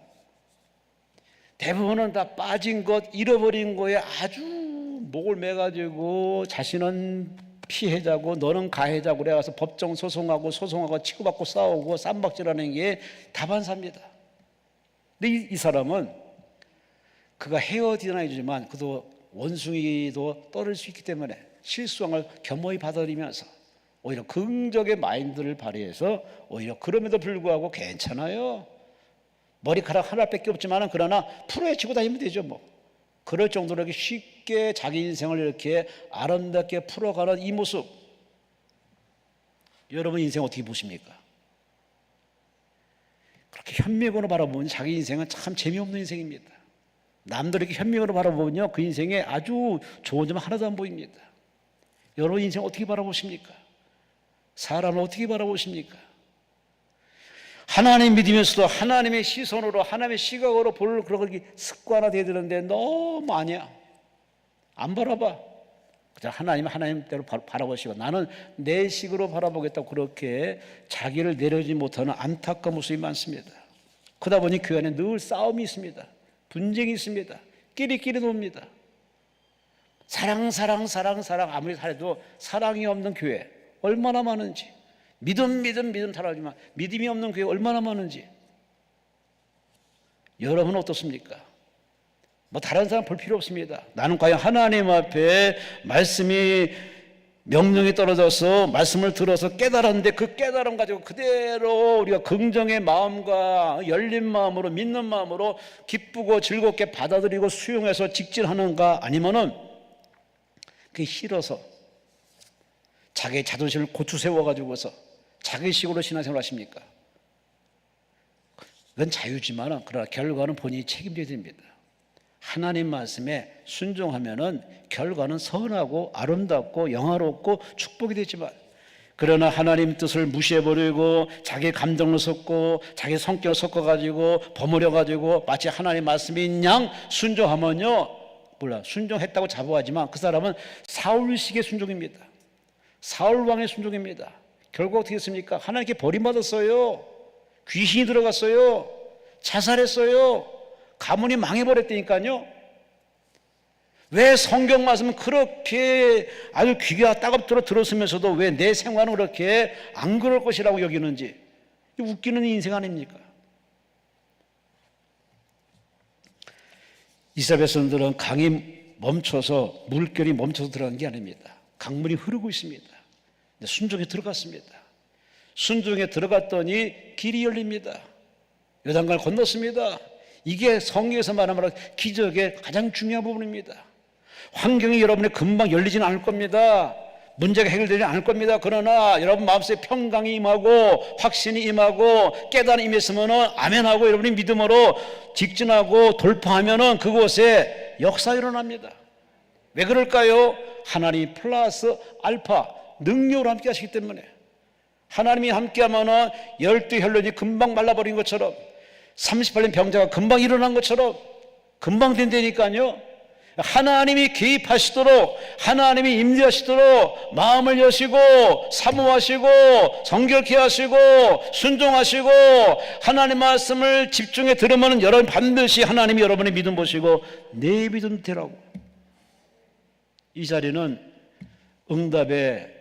대부분은 다 빠진 것, 잃어버린 거에 아주 목을 매가지고 자신은 피해자고 너는 가해자고 그래서 법정 소송하고 치고받고 싸우고 쌈박질하는 게 다반사입니다. 근데 이 사람은 그가 헤어 디자이너지만 그도 원숭이도 떨을 수 있기 때문에 실수함을 겸허히 받아들이면서 오히려 긍정의 마인드를 발휘해서 오히려 그럼에도 불구하고 괜찮아요. 머리카락 하나밖에 없지만 그러나 풀어헤치고 다니면 되죠 그럴 정도로 이렇게 쉽게 자기 인생을 이렇게 아름답게 풀어가는 이 모습, 여러분 인생 어떻게 보십니까? 그렇게 현미경으로 바라보면 자기 인생은 참 재미없는 인생입니다. 남들 이렇게 현미경으로 바라보면요 그 인생에 아주 좋은 점 하나도 안 보입니다. 여러분 인생 어떻게 바라보십니까? 사람을 어떻게 바라보십니까? 하나님 믿으면서도 하나님의 시선으로 하나님의 시각으로 볼 그렇게 습관화되어야 되는데 너무 아니야. 안 바라봐. 그냥 하나님대로 바라보시고 나는 내 식으로 바라보겠다고 그렇게 자기를 내려주지 못하는 안타까운 모습이 많습니다. 그러다 보니 교회 안에 늘 싸움이 있습니다. 분쟁이 있습니다. 끼리끼리 놉니다. 사랑 아무리 잘해도 사랑이 없는 교회 얼마나 많은지, 믿음 잘하지만 믿음이 없는 교회 얼마나 많은지. 여러분은 어떻습니까? 다른 사람 볼 필요 없습니다. 나는 과연 하나님 앞에 말씀이 명령이 떨어져서 말씀을 들어서 깨달았는데 그 깨달음 가지고 그대로 우리가 긍정의 마음과 열린 마음으로 믿는 마음으로 기쁘고 즐겁게 받아들이고 수용해서 직진하는가, 아니면은 그게 싫어서 자기 자존심을 고추 세워가지고서 자기식으로 신앙생활을 하십니까? 그건 자유지만 그러나 결과는 본인이 책임져야 됩니다. 하나님 말씀에 순종하면은 결과는 선하고 아름답고 영화롭고 축복이 되지만, 그러나 하나님 뜻을 무시해버리고 자기 감정을 섞고 자기 성격을 섞어가지고 버무려가지고 마치 하나님 말씀인 양 순종하면요, 순종했다고 자부하지만 그 사람은 사울식의 순종입니다. 사울 왕의 순종입니다. 결국 어떻게 했습니까? 하나님께 버림받았어요. 귀신이 들어갔어요. 자살했어요. 가문이 망해버렸다니까요. 왜 성경 말씀은 그렇게 아주 귀가 따갑도록 들었으면서도 왜 내 생활은 그렇게 안 그럴 것이라고 여기는지, 웃기는 인생 아닙니까? 이스라엘 백성들은 강이 멈춰서, 물결이 멈춰서 들어간 게 아닙니다. 강물이 흐르고 있습니다. 순종에 들어갔습니다. 순종에 들어갔더니 길이 열립니다. 요단강을 건넜습니다. 이게 성경에서 말하는 기적의 가장 중요한 부분입니다. 환경이 여러분의 금방 열리지는 않을 겁니다. 문제가 해결되지 않을 겁니다. 그러나 여러분 마음속에 평강이 임하고 확신이 임하고 깨달음이 임했으면 아멘하고 여러분이 믿음으로 직진하고 돌파하면 그곳에 역사가 일어납니다. 왜 그럴까요? 하나님이 플러스 알파 능력으로 함께 하시기 때문에. 하나님이 함께하면 12혈련이 금방 말라버린 것처럼, 38년 병자가 금방 일어난 것처럼 금방 된다니까요. 하나님이 개입하시도록, 하나님이 임재하시도록 마음을 여시고 사모하시고 정결케 하시고 순종하시고 하나님 말씀을 집중해 들으면 여러분 반드시 하나님이 여러분의 믿음 보시고 내 믿음 되라고. 이 자리는 응답의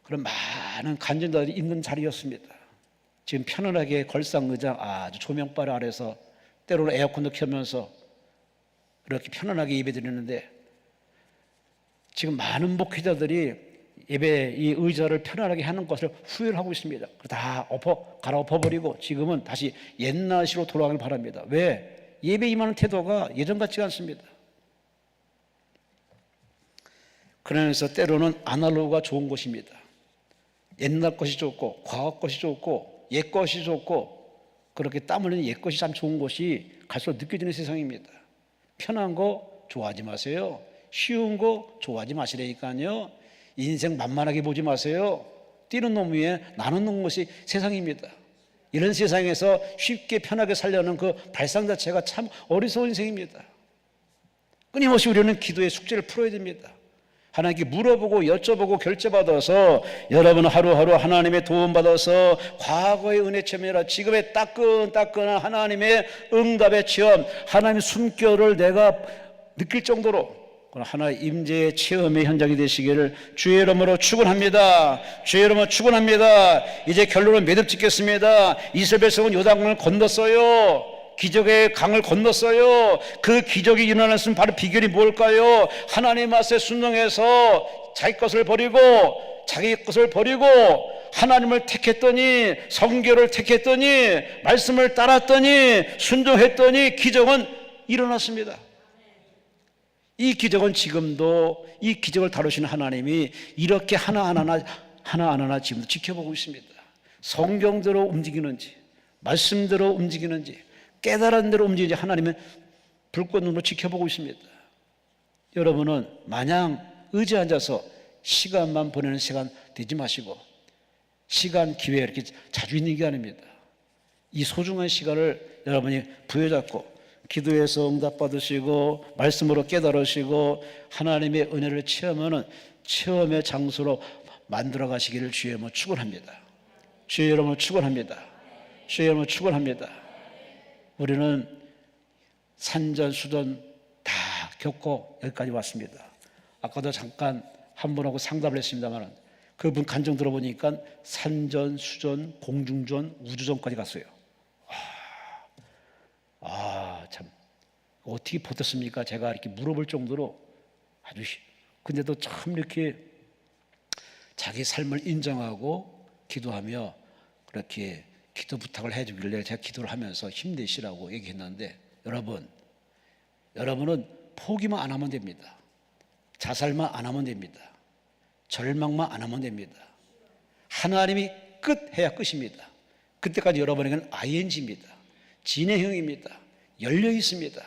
그런 많은 간증자들이 있는 자리였습니다. 지금 편안하게 걸상의자 아주 조명바를 아래서 때로는 에어컨도 켜면서 이렇게 편안하게 예배 드리는데, 지금 많은 목회자들이 예배 이 의자를 편안하게 하는 것을 후회를 하고 있습니다. 다 갈아엎어버리고 지금은 다시 옛날식으로 돌아가길 바랍니다. 왜? 예배 임하는 태도가 예전 같지가 않습니다. 그러면서 때로는 아날로그가 좋은 것입니다. 옛날 것이 좋고 과거 것이 좋고 옛 것이 좋고 그렇게 땀 흘리는 옛 것이 참 좋은 것이 갈수록 느껴지는 세상입니다. 편한 거 좋아하지 마세요. 쉬운 거 좋아하지 마시라니까요. 인생 만만하게 보지 마세요. 뛰는 놈 위에 나는 놈 것이 세상입니다. 이런 세상에서 쉽게 편하게 살려는 그 발상 자체가 참 어리석은 인생입니다. 끊임없이 우리는 기도의 숙제를 풀어야 됩니다. 하나님께 물어보고 여쭤보고 결제받아서 여러분 하루하루 하나님의 도움받아서 과거의 은혜 체험이라 지금의 따끈따끈한 하나님의 응답의 체험, 하나님의 숨결을 내가 느낄 정도로 하나의 임재의 체험의 현장이 되시기를 주의 이름으로 축원합니다. 주의 이름으로 축원합니다. 이제 결론을 매듭 짓겠습니다. 이스라엘 백성은 요단강을 건넜어요. 기적의 강을 건넜어요. 그 기적이 일어날 수 있는 바로 비결이 뭘까요? 하나님 말씀에 순종해서 자기 것을 버리고 하나님을 택했더니, 성결을 택했더니, 말씀을 따랐더니, 순종했더니 기적은 일어났습니다. 이 기적은 지금도 이 기적을 다루시는 하나님이 이렇게 하나하나 지금도 지켜보고 있습니다. 성경대로 움직이는지, 말씀대로 움직이는지, 깨달은 대로 움직이지 하나님은 불꽃 눈으로 지켜보고 있습니다. 여러분은 마냥 의지에 앉아서 시간만 보내는 시간 되지 마시고, 시간, 기회 이렇게 자주 있는 게 아닙니다. 이 소중한 시간을 여러분이 부여잡고 기도해서 응답받으시고 말씀으로 깨달으시고 하나님의 은혜를 체험하는 체험의 장소로 만들어 가시기를 주의 이름으로 축원합니다. 주의 이름으로 축원합니다. 주의 이름으로 축원합니다. 우리는 산전수전 다 겪고 여기까지 왔습니다. 아까도 잠깐 한 분하고 상담을 했습니다만 그분 간증 들어보니까 산전수전, 공중전, 우주전까지 갔어요. 참 어떻게 버텼습니까? 제가 이렇게 물어볼 정도로 아주, 근데도 참 이렇게 자기 삶을 인정하고 기도하며 그렇게 기도 부탁을 해주길래 제가 기도를 하면서 힘내시라고 얘기했는데, 여러분은 포기만 안 하면 됩니다. 자살만 안 하면 됩니다. 절망만 안 하면 됩니다. 하나님이 끝 해야 끝입니다. 그때까지 여러분에게는 ing입니다. 진행형입니다. 열려 있습니다.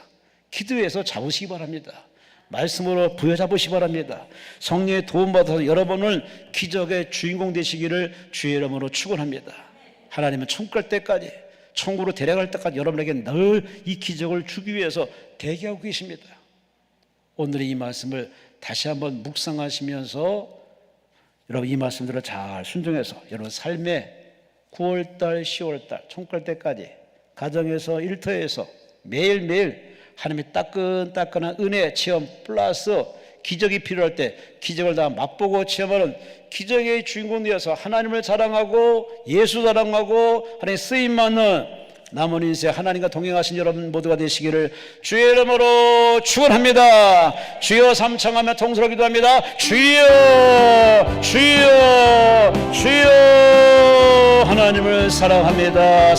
기도해서 잡으시기 바랍니다. 말씀으로 부여잡으시기 바랍니다. 성령의 도움받아서 여러분을 기적의 주인공 되시기를 주의 이름으로 축원합니다. 하나님은 천국 갈 때까지, 천국으로 데려갈 때까지 여러분에게 늘 이 기적을 주기 위해서 대기하고 계십니다. 오늘의 이 말씀을 다시 한번 묵상하시면서 여러분 이 말씀들을 잘 순종해서 여러분 삶의 9월달, 10월달, 총갈 때까지 가정에서 일터에서 매일매일 하나님의 따끈따끈한 은혜 체험 플러스 기적이 필요할 때 기적을 다 맛보고 체험하는 기적의 주인공 되어서 하나님을 자랑하고 예수 자랑하고 하나님의 쓰임받는 남은 인생 하나님과 동행하신 여러분 모두가 되시기를 주의 이름으로 축원합니다. 주여 삼창하며 통성으로 기도합니다. 주여 주여 주여 하나님을 사랑합니다.